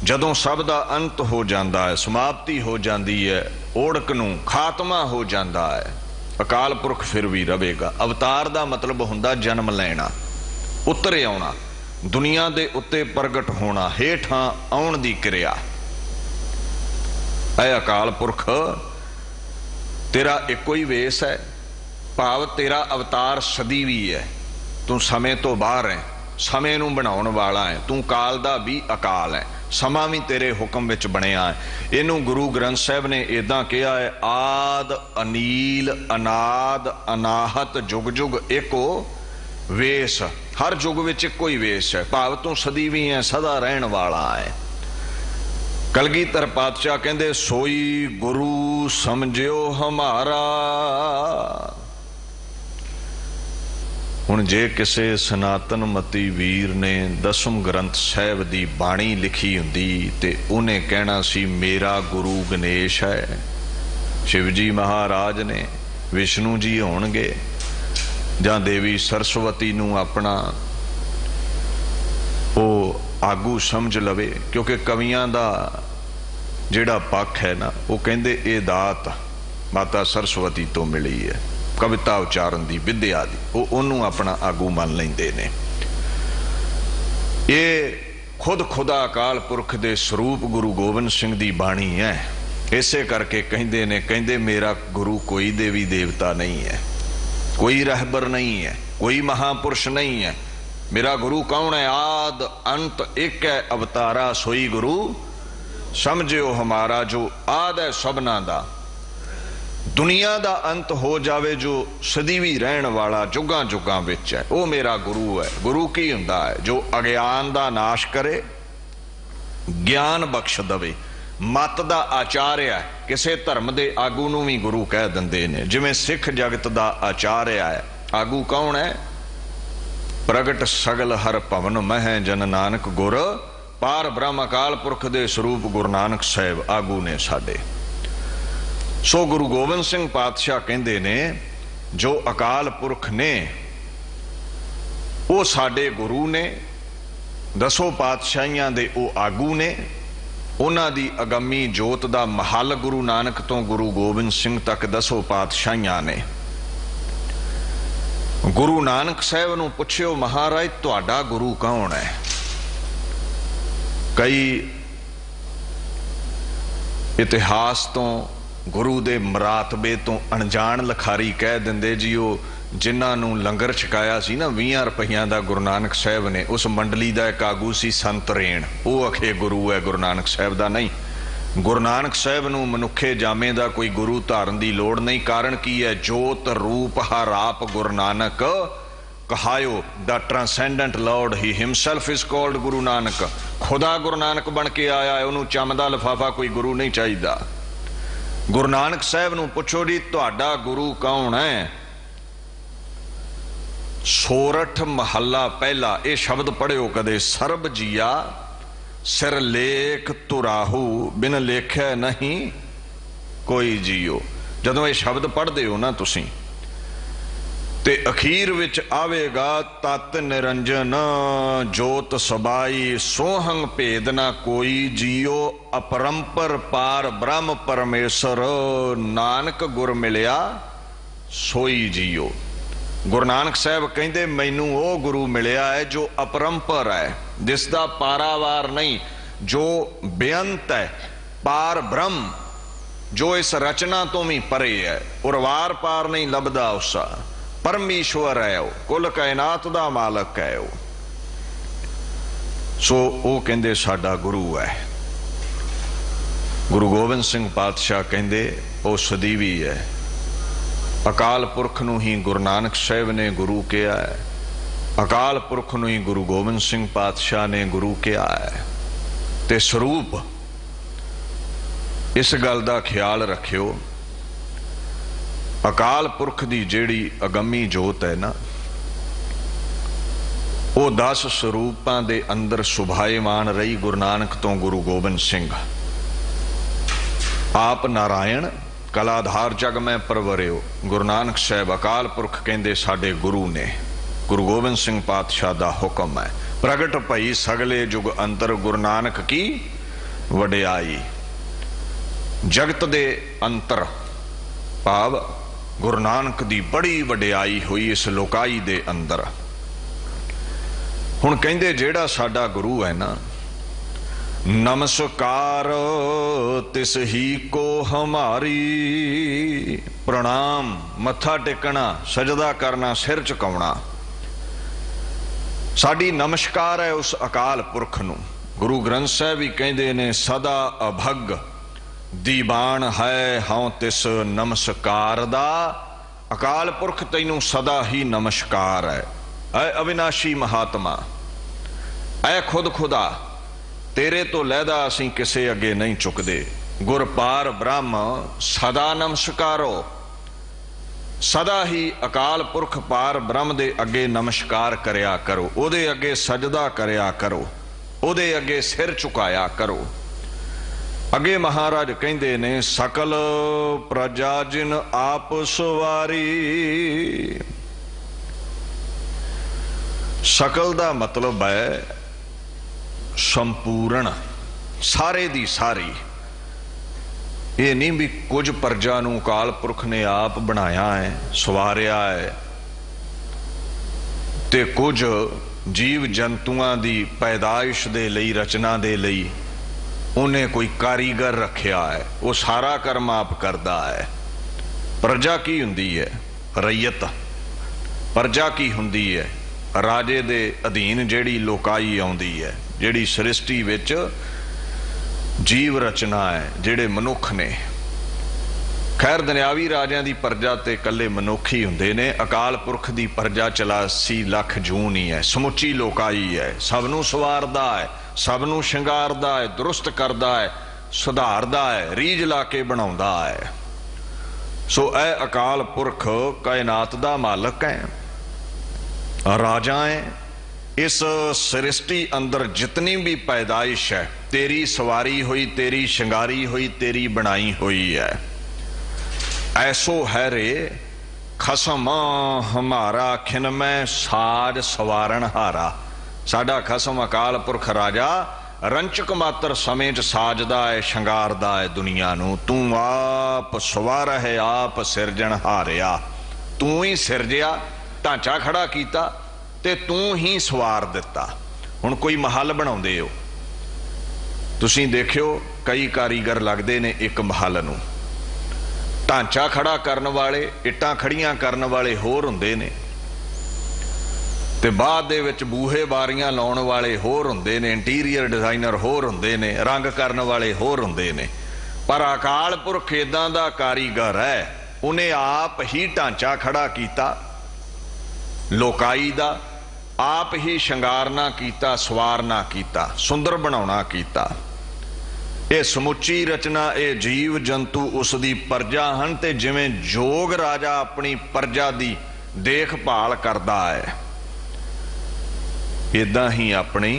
जदों सब दा अंत हो जाता है, समाप्ति हो जाती है, ओढ़क नूं खात्मा हो जाता है, अकाल पुरख फिर भी रहेगा। अवतार दा मतलब हुंदा जन्म लेना, उतरे आउणा, दुनिया दे उत्ते प्रगट होना, हेठां आउण दी क्रिया। ऐ अकाल पुरख तेरा एको ही वेस है, भाव तेरा अवतार सदीवी है, तू समय तो बाहर है, समय नूं बनाउण वाला है, तू काल दा भी अकाल है, समा भी तेरे हुक्म विच बनिया है। इनू गुरु ग्रंथ साहब ने इदां कहा है, आद अनील अनाद अनाहत जुग जुग एको वेस। हर जुग विच एको ही वेस है, भाव तू सदीवी है, सदा रहन वाला है। कलगीधर पातशाह कहंदे सोई गुरु समझियो हमारा। हुण जे किसे सनातन मती वीर ने दसम ग्रंथ साहिब दी बाणी लिखी हुंदी ते उन्हें कहना सी मेरा गुरु गणेश है, शिव जी महाराज ने, विष्णु जी होणगे जां देवी सरस्वती नूं अपना ओ आगू समझ लवे। क्योंकि कवियां दा जिहड़ा पक्ष है ना, वो कहंदे ये दात माता सरस्वती तो मिली है, कविता उचारण दी विद्या दी, वो उन्होंने अपना आगू मान लेंदे ने। ये खुद खुदा अकाल पुरख दे स्वरूप गुरु गोबिंद सिंह दी बाणी है। इसे करके कहंदे ने, कहंदे मेरा गुरु कोई देवी देवता नहीं है, कोई रहबर नहीं है, कोई महापुरुष नहीं है। मेरा गुरु कौन है? आद अंत एक है, अवतारा सोई गुरु समझियो हमारा। जो आद है सबना दा, दुनिया दा अंत हो जावे, जो सदीवी रहन वाला जुगां जुगां विच है, वो मेरा गुरु है। गुरु की हुंदा है? जो अज्ञान दा नाश करे, ज्ञान बख्श दवे, मत दा आचार्य है। किसे धर्म दे आगू नूं भी गुरु कह दिंदे ने, जिवें सिख जगत दा आचार्य है। आगू कौन है? प्रगट सगल हर भवन मह जन नानक गुर पार ब्रह्म अकाल पुरख दे स्वरूप गुरु नानक साहिब आगू ने साडे। सो गुरु गोबिंद सिंह पातशाह कहंदे ने, जो अकाल पुरख ने वो साडे गुरु ने, दसों पातशाहियां दे वो आगू ने, उन्हां दी अगमी जोत दा महल गुरु नानक तो गुरु गोबिंद सिंह तक दसों पातशाहियां ने। गुरु नानक साहब नूं पुछियो, महाराज तुहाडा गुरु कौन है? कई इतिहास तो गुरु दे मरातबे तो अणजाण लखारी कह दिंदे जी, वो जिन्हां नूं लंगर छकाया सी ना 20 रुपइयां दा गुरु नानक साहब ने, उस मंडली दा एक आगू सी संत रेण, वो अखे गुरु है, गुरु नानक साहब दा नहीं। गुरु नानक साहब नूं मनुखे जामे दा कोई गुरु धारन दी लोड़ नहीं। कारण की है? जोत रूप हर आप गुरु नानक कहायो, द ट्रांसेंडेंट लॉर्ड ही himself is called Guru Nanak. खुदा गुरु नानक बन के आया है, उन्होंने चमदा लिफाफा कोई गुरु नहीं चाहिए। गुरु नानक साहब नूं पुछो जी तुहाडा गुरु कौन है? सोरठ महला पहला ये शब्द पढ़ियो कदे, सर्ब जिया सिर लेख तुराहू बिन लेखे नहीं कोई जियो। जदों ये शब्द पढ़ते हो ना तुसी, ते अखीर विच आवेगा तत् निरंजन जोत सबाई सोहंग भेद ना कोई जियो अपरंपर पार ब्रह्म परमेश्वर नानक गुर मिलिया सोई जियो। गुरु नानक साहब कहते मैनू वो गुरु मिलिया है जो अपरंपर है, जिसका पारावार नहीं, जो बेअंत है, पार ब्रह्म, जो इस रचना तो भी परे है, और वार पार नहीं लभदा उसका। परमेश्वर है वो, कुल कायनात दा मालक है वो। सो वो कहंदे साडा गुरु है। गुरु गोबिंद सिंह पातशाह कहंदे वो सदीवी है। अकाल पुरख नूं ही गुरु नानक साहब ने गुरु कहा है। अकाल पुरख नूं ही गुरु गोबिंद सिंह पातशाह ने गुरु कहा है। ते स्वरूप इस गल का ख्याल रखियो, अकाल पुरख की जिहड़ी अगमी जोत है ना, वो 10 स्वरूपां दे अंदर सुभाएमान रही गुरु नानक तो गुरु गोबिंद सिंह। आप नारायण कलाधार जग में परवरियो, गुरु नानक साहब अकाल पुरख कहंदे साडे गुरु ने। गुरु गोबिंद सिंह पातशाह दा हुक्म है, प्रगट भई सगले जुग अंतर गुरु नानक की वडियाई। जगत दे अंतर भाव गुरु नानक दी बड़ी वडियाई हुई इस लोकाई दे अंदर। हुण कहंदे जेड़ा साडा गुरु है ना, नमस्कार तिस ही को हमारी। प्रणाम मत्था टेकना, सजदा करना, सिर झुकाउणा साडी नमस्कार है उस अकाल पुरख नूं। गुरु ग्रंथ साहिब भी कहंदे ने, सदा अभग दीवान है हां तिस नमस्कार दा। अकाल पुरख तैनूं सदा ही नमस्कार है। ऐ अविनाशी महात्मा, ऐ खुद खुदा, तेरे तो लैदा असीं किसे अगे नहीं चुकदे। गुर पार ब्रह्म सदा नमस्कारो। सदा ही अकाल पुरख पार ब्रह्म दे अगे नमस्कार करया करो, उहदे अगे सजदा करया करो, उहदे अगे सिर झुकाया करो। अगे महाराज कहंदे ने, सकल प्रजा जिन आप सवारी। सकल दा मतलब है संपूर्ण, सारे दी सारी। ये नहीं भी कुछ प्रजा नूं अकाल पुरख ने आप बनाया है, सवारिया है, ते कुछ जीव जंतुआं दी पैदाइश दे लई, रचना दे लई उन्हें कोई कारीगर रखिया है, वो सारा कर्म आप करदा है। प्रजा की हुंदी है? रैयत। प्रजा की हुंदी है? राजे दे अधीन जिहड़ी लोकाई आउंदी है, जिहड़ी सृष्टि विच जीव रचना है, जिहड़े मनुख ने। खैर दुनियावी राजियां दी प्रजा ते कल्ले मनुख ही हुंदे ने। अकाल पुरख दी प्रजा 84 लाख जून ही है, समुची लोकाई है। सबनूं सवारदा है, सबनूं शंगारदा है, दुरुस्त करदा है, सुधारदा है, रीझ ला के बनाउंदा है। सो ऐ अकाल पुरख कायनात दा मालक है, राजा है। इस सृष्टि अंदर जितनी भी पैदाइश है तेरी सवारी हुई, तेरी शंगारी हुई, तेरी बनाई हुई है। ऐसो है रे खसम हमारा खिन में साज सवारण हारा। साडा खसम अकाल पुरख राजा रंचक मात्र समय च साजदा है, शंगारदा है दुनिया नूं। तू आप सवार है, आप सिरजन हारिया। तू ही सिरजिया, ढांचा खड़ा कीता ते तू ही सवार दिता। हुण कोई महल बनाउंदे हो, तुसीं देखियो कई कारीगर लगदे ने एक महल नूं। ढांचा खड़ा करन वाले, इट्टां खड़ियां करन वाले होर हुंदे ने, ते बाद दे विच बूहे बारियां लाउण वाले होर हुंदे ने, इंटीरियर डिजाइनर होर हुंदे ने, रंग करन वाले होर हुंदे ने। पर अकाल पुरख इदां दा कारीगर है, उन्हें आप ही ढांचा खड़ा कीता लोकाई दा, आप ही शंगारना कीता, सवारना कीता, सुंदर बनाउणा कीता। ये समुची रचना, ये जीव जंतु उसदी प्रजा हन। ते जिवें जोग राजा अपनी प्रजा दी देखभाल करदा है, इदां ही अपनी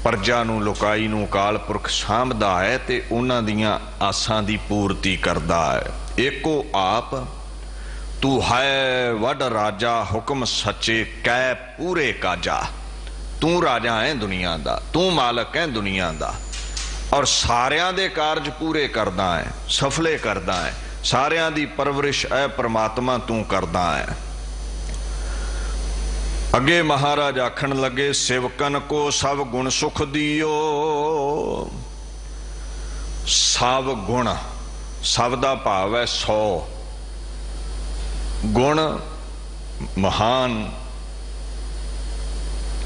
प्रजा नूं, लोकाई नूं अकाल पुरख साਂਭਦਾ है ते उन्हां दियां आसां दी पूर्ति करदा है। एको आप तू है वड राजा, हुक्म सच्चे कै पूरे काजा। तू राजा है दुनिया दा, तू मालक है दुनिया दा, और सारियां दे कारज पूरे करदा है, सफले करदा है। सारियां दी परवरिश ऐ परमात्मा तू करदा है। अगे महाराज आखण लगे, सेवकन को सब गुण सुख दियो। सब गुण, सब दा भाव है 100 गुण। महान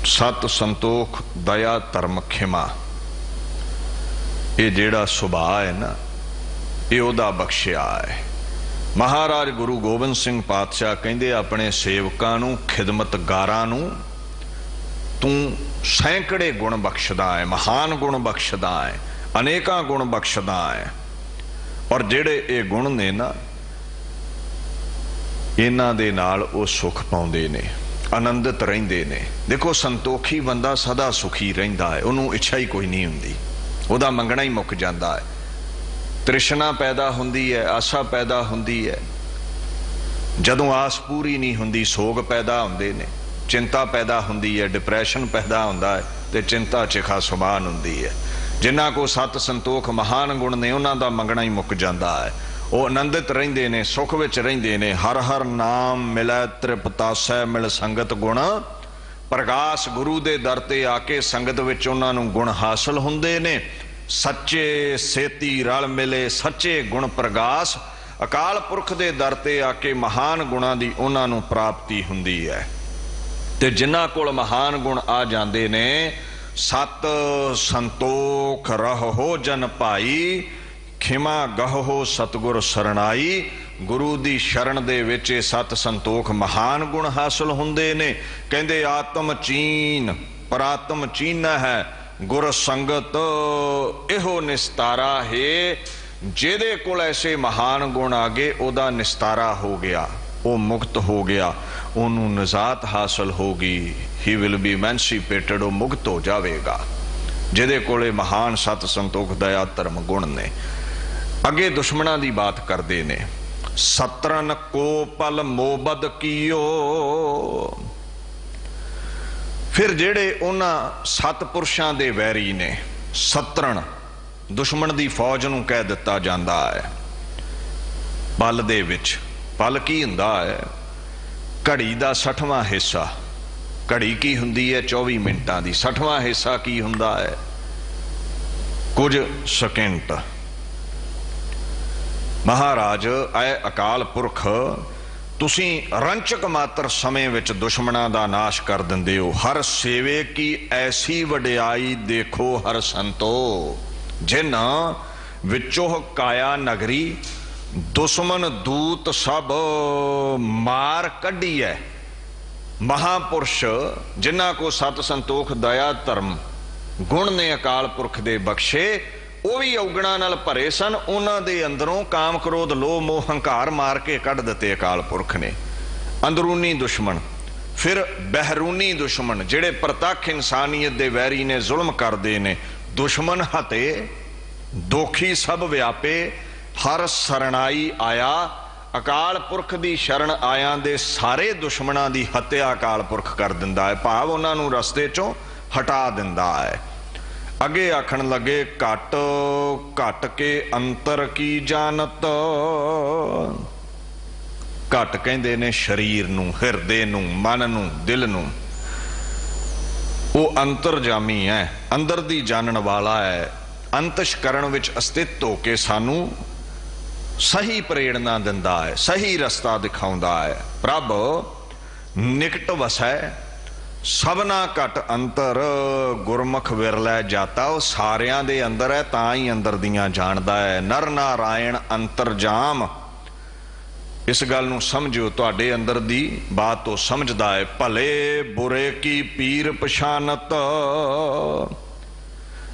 सत संतोख दया धर्म खिमा, ये जेड़ा सुभाव है ना, ये ओदा बख्शिया है। महाराज गुरु गोबिंद सिंह पातशाह कहंदे अपने सेवकां नूं, खिदमतगारां नूं तू सैकड़े गुण बख्शदा है, महान गुण बख्शदा है, अनेकां गुण बख्शदा है। और जेड़े ये गुण ने ना, इन्हां दे नाल वो सुख पाउंदे ने, आनंदित रहिंदे ने। देखो संतोखी बंदा सदा सुखी रहिंदा है, उन्होंने इच्छा ही कोई नहीं हुंदी, उहदा मंगना ही मुक जांदा है। तृष्णा पैदा हुंदी है, आशा पैदा हुंदी है, जदों आस पूरी नहीं हुंदी सोग पैदा हुंदे ने, चिंता पैदा हुंदी है, डिप्रैशन पैदा हुंदा है, ते चिंता चिखा सुभान हुंदी है। जिन्हां को सत संतोख महान गुण ने, उन्हां दा मंगना ही मुक जांदा है। वो आनंदित रहिंदे ने, सुख विच रहिंदे ने। हर हर नाम मिलै त्रिपतासै, मिल संगत गुण प्रकाश। गुरु दे दर ते आके संगत विच उन्हां नूं गुण हासिल हुंदे ने। सच्चे सेती रल मिले, सच्चे गुण प्रकाश। अकाल पुरख दे दर ते आके महान गुणां दी उन्हां नूं प्राप्ति हुंदी है। ते जिन्हां कोल महान गुण आ जांदे ने, सत संतोख रहो जन भाई, खिमा गहो सतगुर सरनाई। गुरु दी शरण दे विच सत संतोख महान गुण हासिल हुंदे ने। कहंदे आत्म चीन परात्म चीन है, गुर संगत इहो निस्तारा है। जेदे कोल ऐसे महान गुण आ गए, ओदा निस्तारा हो गया, वो मुक्त हो गया, ओनू निजात हासिल होगी। ही विल बी एमेंसिपेटेड, वो मुक्त हो जाएगा जेदे कोले महान सत संतोख दया धर्म गुण ने। अगे दुश्मनां दी बात करते ने। सतरन को पल मोबद कीओ। फिर जेड़े उन्हां सतपुरुषां दे वैरी ने, सतरन दुश्मन दी फौज नूं कह दिता जांदा है। पल दे विच, पल की हुंदा है? घड़ी दा 60वां हिस्सा। घड़ी की हुंदी है 24 मिनटां दी, 60वां हिस्सा की हुंदा है? कुछ सेकंड। महाराज ऐ अकाल पुरख, तुसी रंचक मात्र समय विच दुश्मनां दा नाश कर दिंदे हो। हर सेवे की ऐसी वडियाई देखो हर संतो, जिन विचों काया नगरी दुश्मन दूत सब मार कढ़ी है। महापुरुष जिन्हां को सत संतोख दया धर्म गुण ने अकाल पुरख दे बख्शे, वो भी औगणा नाल भरे सन। उन्हां दे अंदरों काम क्रोध लोभ मोह हंकार मार के कढ़ दिते अकाल पुरख ने। अंदरूनी दुश्मन, फिर बहरूनी दुश्मन जिहड़े प्रतख इंसानियत दे वैरी ने, जुल्म करदे ने। दुश्मन हते दोखी सब व्यापे, हर सरनाई आया। अकाल पुरख दी शरण आयां दे सारे दुश्मनां दी हत्या अकाल पुरख कर दिंदा है, भाव उन्हां नूं रस्ते चों हटा दिंदा है। अगे आखण लगे, घट घट के अंतर की जानत। घट कहंदे ने शरीर नूं, हिरदे नूं, मन नूं, दिल नूं। वो अंतरजामी है, अंदर दी जानन वाला है। अंतशकरण विच अस्तित्व होके सानू सही प्रेरणा दिंदा है, सही रस्ता दिखाउंदा है। प्रभ निकट वसै सबना घट अंतर, गुरमुख विरलै जाता। वो सारियां दे अंदर है, तां ही अंदर दियां जानदा है। नर नारायण अंतरजाम। इस गल नूं समझो, तुहाडे अंदर दी बात तो समझदा है। भले बुरे की पीर पछानत।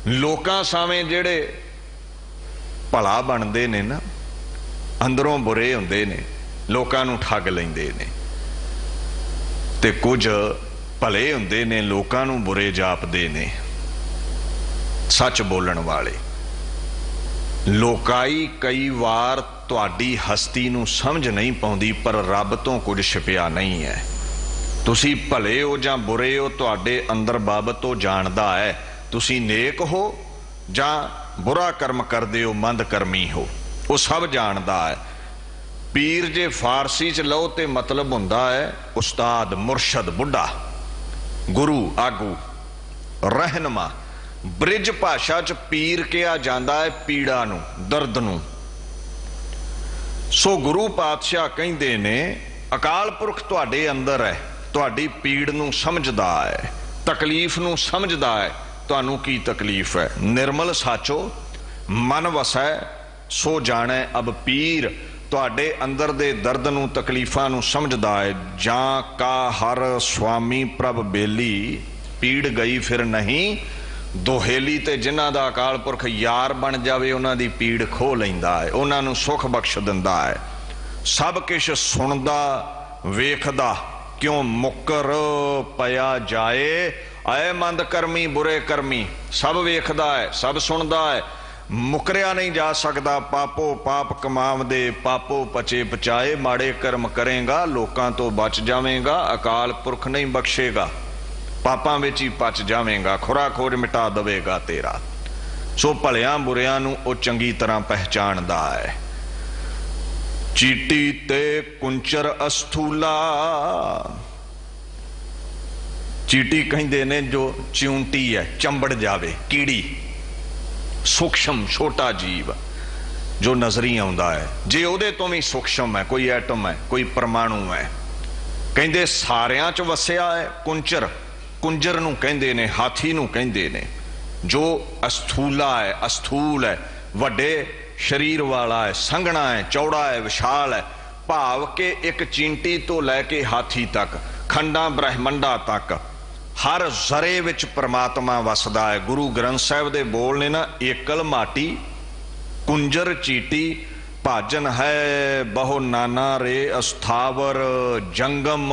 लोकां सावें जेड़े भला बनदे ने ना, अंदरों बुरे हुंदे ने, लोकां नूं ठग लैंदे ने। ते कुछ भले हुंदे ने, लोकां नूं बुरे जापदे ने। सच बोलण वाले। लोकाई कई वार तुहाडी हस्ती नूं समझ नहीं पाउंदी, पर रब तो कुछ छिपिया नहीं है। तुसी भले हो जां बुरे हो, तुहाडे अंदर बाबत तो जानदा है। तुसी नेक हो जां बुरा कर्म करदे हो, मंद कर्मी हो, वो सब जानदा है। पीर जे फारसी च लो ते मतलब हुंदा है उस्ताद, मुरशद, बुढ़ा, गुरु, आगू, रहनुमा। ब्रिज भाषा च पीर कहा जाता है पीड़ा नूं, दर्द नूं। सो गुरु पातशाह कहंदे ने अकाल पुरख तुहाडे अंदर है, तुहाडी पीड़ नूं समझदा है, तकलीफ नूं समझदा है। तुहानूं की तकलीफ है? निर्मल साचो मन वसै सो जाने अब पीर। तुहाडे अंदर दे दर्द नूं, तकलीफां नूं समझदा है। जां का हर स्वामी प्रभ बेली, पीड़ गई फिर नहीं दोहेली ते जिन्हां दा अकाल पुरख यार बन जावे उन्हां दी पीड़ खो लैंदा है, उन्हां नूं सुख बख्श दिंदा है। सब किश सुनदा वेखदा क्यों मुकर पया जाए, आए मंद करमी बुरे करमी। सब वेखदा है, सब सुनदा है, मुकरिया नहीं जा सकता। पापो पाप कमावदे पापो पचे पचाए, माड़े कर्म करेगा लोकां तो बच जावेगा, अकाल पुरख नहीं बख्शेगा, पापां विच ही पच जावेगा, खुरा खोज मिटा देवेगा तेरा। सो भलियां बुरियां नूं ओ चंगी तरह पहचानदा है। चीटी ते कुंचर अस्थूला, चीटी कहिंदे ने जो चिऊंटी है, चंबड़ जावे, कीड़ी, सूक्ष्म छोटा जीव जो नजरी आउंदा है। जे उहदे तो भी सूक्ष्म है, कोई एटम है, कोई परमाणु है, कहिंदे सारियां च वसिया है। कुंचर, कुंजर नूं कहिंदे ने, हाथी नूं कहिंदे ने। जो अस्थूला है, अस्थूल है, वड्डे शरीर वाला है, संघना है, चौड़ा है, विशाल है। भाव के एक चींटी तो लैके हाथी तक, खंडा ब्रह्मंडा तक हर जरे विच परमात्मा वसदा है। गुरु ग्रंथ साहिब दे बोल ने ना, एकल माटी कुंजर चीटी भाजन है बहु नाना रे, अस्थावर जंगम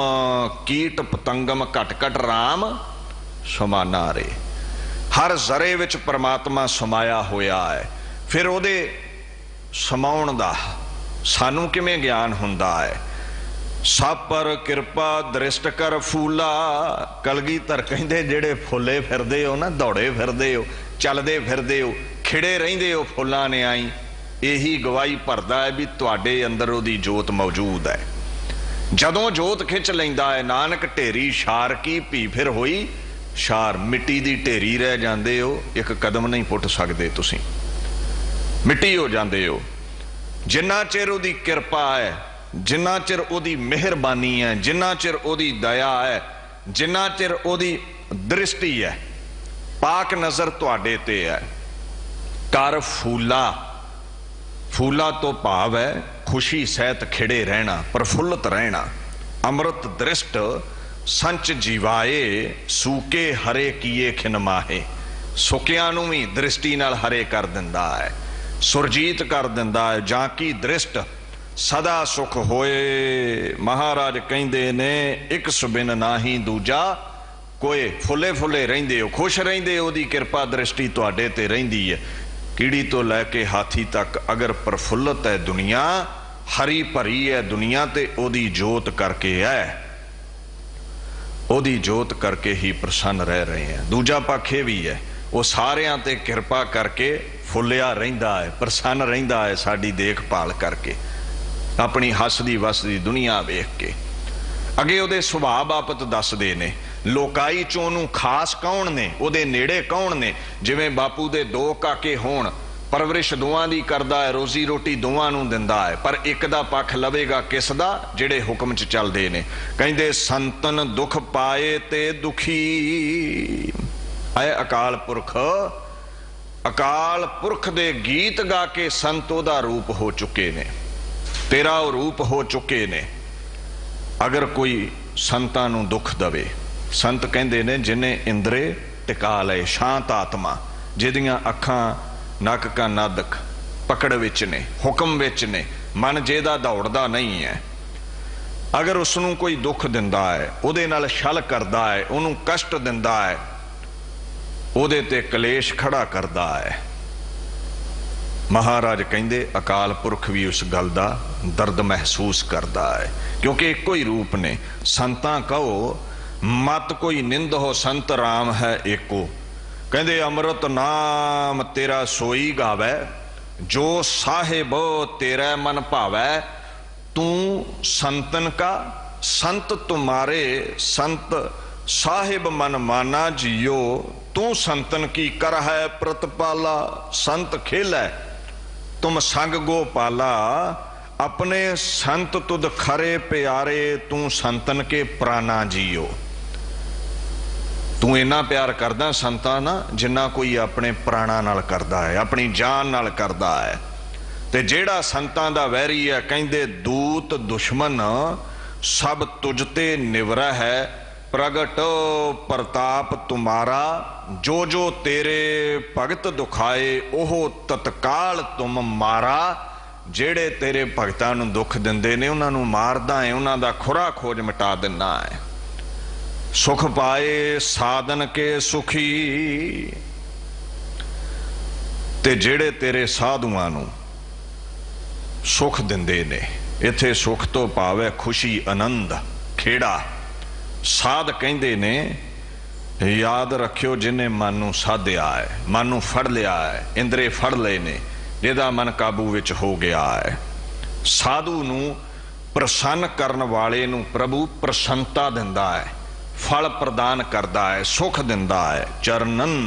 कीट पतंगम घट घट राम समाना रे। हर जरे विच परमात्मा समाया होया है। फिर उहदे समाउण दा सानू किवें ज्ञान हुंदा है। सब पर किरपा दृष्ट कर फूला, कलगीधर कहिंदे जेड़े फुले फिरदे हो ना, दौड़े फिरदे हो, चलदे फिरदे हो, खिड़े रहिंदे हो फुल्लां ने आई, यही गवाही भरदा है भी तुहाडे अंदर उहदी जोत मौजूद है। जदों जोत खिच लैंदा है नानक ढेरी शार की भी फिर होई शार। मिट्टी दी ढेरी रह जांदे हो, एक कदम नहीं पुट सकदे तुसीं, मिट्टी हो जांदे हो। जिन्ना चिर उहदी किरपा है, जिन्ना चिर उहदी मेहरबानी है, जिन्ना चिर उहदी दया है, जिन्ना चिर उहदी दृष्टि है, पाक नजर तुहाडे ते है। कर फूला, फूला तो भाव है खुशी सहित खिड़े रहना, प्रफुल्लित रहना। अमृत दृष्ट संच जीवाए, सूके हरे किए खिन माहे। सुकियां नूं भी दृष्टि नाल हरे कर दिंदा है, सुरजीत कर दिंदा है। जां की दृष्ट सदा सुख होए, महाराज कहिंदे ने एक सुबिन नाही दूजा कोई। फुले फुले रहिंदे हो, खुश रहिंदे हो, ओदी किरपा दृष्टि तुहाडे ते रहिंदी है। कीड़ी तो लैके हाथी तक अगर प्रफुल्लत है दुनिया, हरी भरी है दुनिया, ते ओदी जोत करके है, ओदी जोत करके ही प्रसन्न रह रहे हैं। दूजा पक्ष ये भी है, वो सारियां ते किरपा करके फुलिया रहिंदा है, प्रसन्न रहिंदा है, साडी देखभाल करके, अपनी हसदी वसदी दुनिया वेख के। अगे उहदे सुभाव बाबत दसदे ने, लोकाई चों उहनूं खास कौन ने, उहदे नेड़े कौन ने। जिवें बापू दे दो काके होण, परवरिश दोवां दी करदा है, रोजी रोटी दोवां नूं दिंदा है, पर एक दा पक्ष लवेगा किस दा, जिहड़े हुक्म च चलदे ने। कहिंदे संतन दुख पाए ते दुखी, ऐ अकाल पुरख, अकाल पुरख दे गीत गा के संत ओहदा रूप हो चुके ने, तेरा रूप हो चुके ने। अगर कोई संतां नूं दुख दवे, संत कहंदे ने जिन्हें इंद्रे टिका लए, शांत आत्मा, जिहदियां अखां नक का नादक पकड़ विच ने, हुक्म विच ने, मन जेदा दौड़दा नहीं है। अगर उसनूं कोई दुख दिंदा है, उहदे नाल छल करदा है, उहनूं कष्ट दिंदा है, उहदे ते कलेश खड़ा करदा है, महाराज कहिंदे अकाल पुरख भी उस गल दा दर्द महसूस करदा है। क्योंकि एको ही रूप ने। संतां कहो मत कोई निंद हो, संत राम है एको। कहंदे अमृत नाम तेरा सोई गावै, जो साहिब तेरा मन भावै। तू संतन का संत तुम्हारे, संत साहिब मन माना जियो। तू संतन की कर है प्रतिपाला, संत खेल है तुम संग गोपाला। अपने संत तुद खरे प्यारे, तू संतन के प्राणा जियो। तू इन्ना प्यार करदा संतां ना जिन्ना कोई अपने प्राणा नाल करदा है, अपनी जान नाल करदा है। ते जेड़ा संतां दा वैरी है, कहंदे दूत दुश्मन सब तुझते निवरा है। प्रगट प्रताप तुम्हारा, जो जो तेरे भगत दुखाए ओह तत्काल तुम मारा। जेड़े तेरे भगतां नूं दुख दिंदे ने उन्हां नूं मारदा है, उन्हां दा खुरा खोज मिटा दिंदा है। सुख पाए साधन के सुखी, ते जेड़े तेरे साधुआं नूं सुख दिंदे ने, इत्थे सुख तो भाव है खुशी आनंद खेड़ा। साध कहंदे ने याद रखियो जिन्हें मन नूं साधिया है, मन नूं फड़ लिया है, इंद्रे फड़ लए ने, जिहदा मन काबू विच हो गया है। साधु नूं प्रसन्न करन वाले नूं प्रभु प्रसन्नता दिंदा है, फल प्रदान करदा है, सुख दिंदा है। चरणन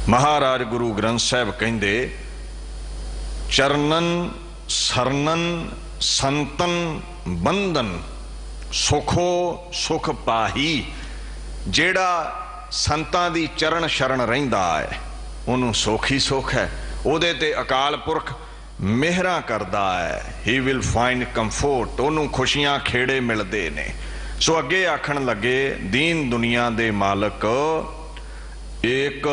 महाराज गुरु ग्रंथ साहिब कहंदे चरणन सरनन संतन बंधन सुखो सुख पाही। जेड़ा संतां दी चरण शरण रहिंदा है उन्होंने सुख ही सुख है, उहदे ते अकाल पुरख मेहरा करदा है। ही विल फाइंड कंफर्ट, उन्होंने खुशियां खेड़े मिलते ने। सो अगे आखण लगे दीन दुनिया दे मालक एक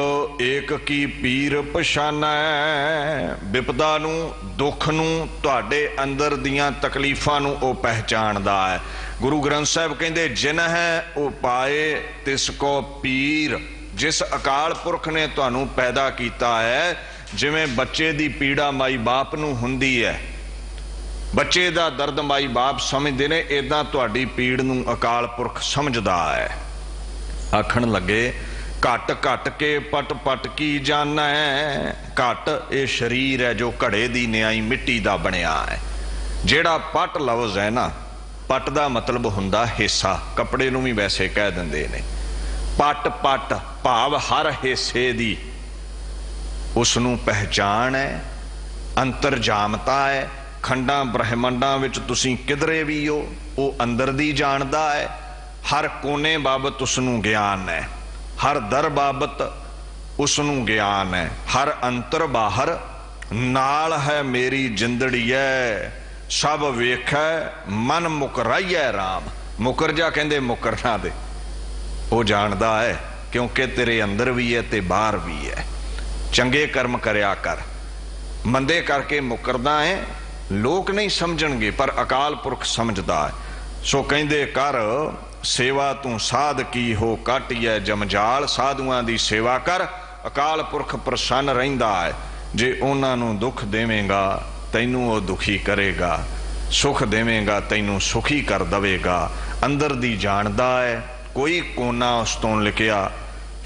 एक की पीर पछाना है। विपदा नूं दुख नूं तुहाडे अंदर दियां तकलीफां नूं ओ पहचानदा है। गुरु ग्रंथ साहिब कहंदे जिन है ओ पाए तिसको पीर। जिस अकाल पुरख ने तुहानूं पैदा कीता है, जिवें बच्चे दी पीड़ा माई बाप नूं हुंदी है, बच्चे दा दर्द माई बाप समझदे ने, इदां तुहाडी पीड़ नूं अकाल पुरख समझदा है। आखण लगे घट घट के पट पट की जाना है। घट ये शरीर है जो घड़े दी न्याई मिट्टी दा बनिया है। जेड़ा पट लफ्ज़ है ना, पट दा मतलब हुंदा हिस्सा, कपड़े नूं भी वैसे कह दिंदे ने। पट पट भाव हर हिस्से दी उसनूं पहचान है, अंतरजामता है। खंडां ब्रह्मंडां विच तुसीं किधरे भी हो, वो अंदर दी जानदा है। हर कोने बाबत उसनूं ज्ञान है, हर दर बाबत उसनूं ज्ञान है। हर अंतर बाहर नाल है मेरी जिंदड़ी है। सब वेखै मन मुकराइए राम। मुकर जा कहंदे मुकरना दे, वो जानदा है क्योंकि तेरे अंदर भी है ते बाहर भी है। चंगे कर्म करया कर, मंदे करके मुकरदा है, लोग नहीं समझणगे पर अकाल पुरख समझदा है। सो कहंदे कर सेवा तू साध की हो काटिए जमजाल। साधुआं दी सेवा कर, अकाल पुरख प्रसन्न रहिंदा है। जे उन्हां नूं दुख देवेगा तैनूं वो दुखी करेगा, सुख देवेगा तैनूं सुखी कर दवेगा। अंदर दी जानदा है, कोई कोना उस तों लिखिया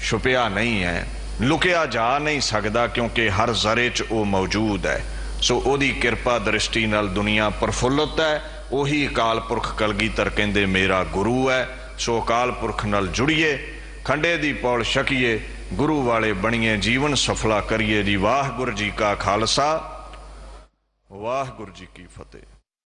छुपिया नहीं है, लुकिया जा नहीं सकता क्योंकि हर जरे च वो मौजूद है। सो ओदी किरपा दृष्टि नाल दुनिया प्रफुल्लत है। उही अकाल पुरख कलगीधर कहंदे मेरा गुरु है। सो अकाल पुरख नाल जुड़िए, खंडे दी पौड़ छकीए, गुरु वाले बणीए, जीवन सफला करिए जी। वाहगुरू जी का खालसा, वाहगुरू जी की फतेह।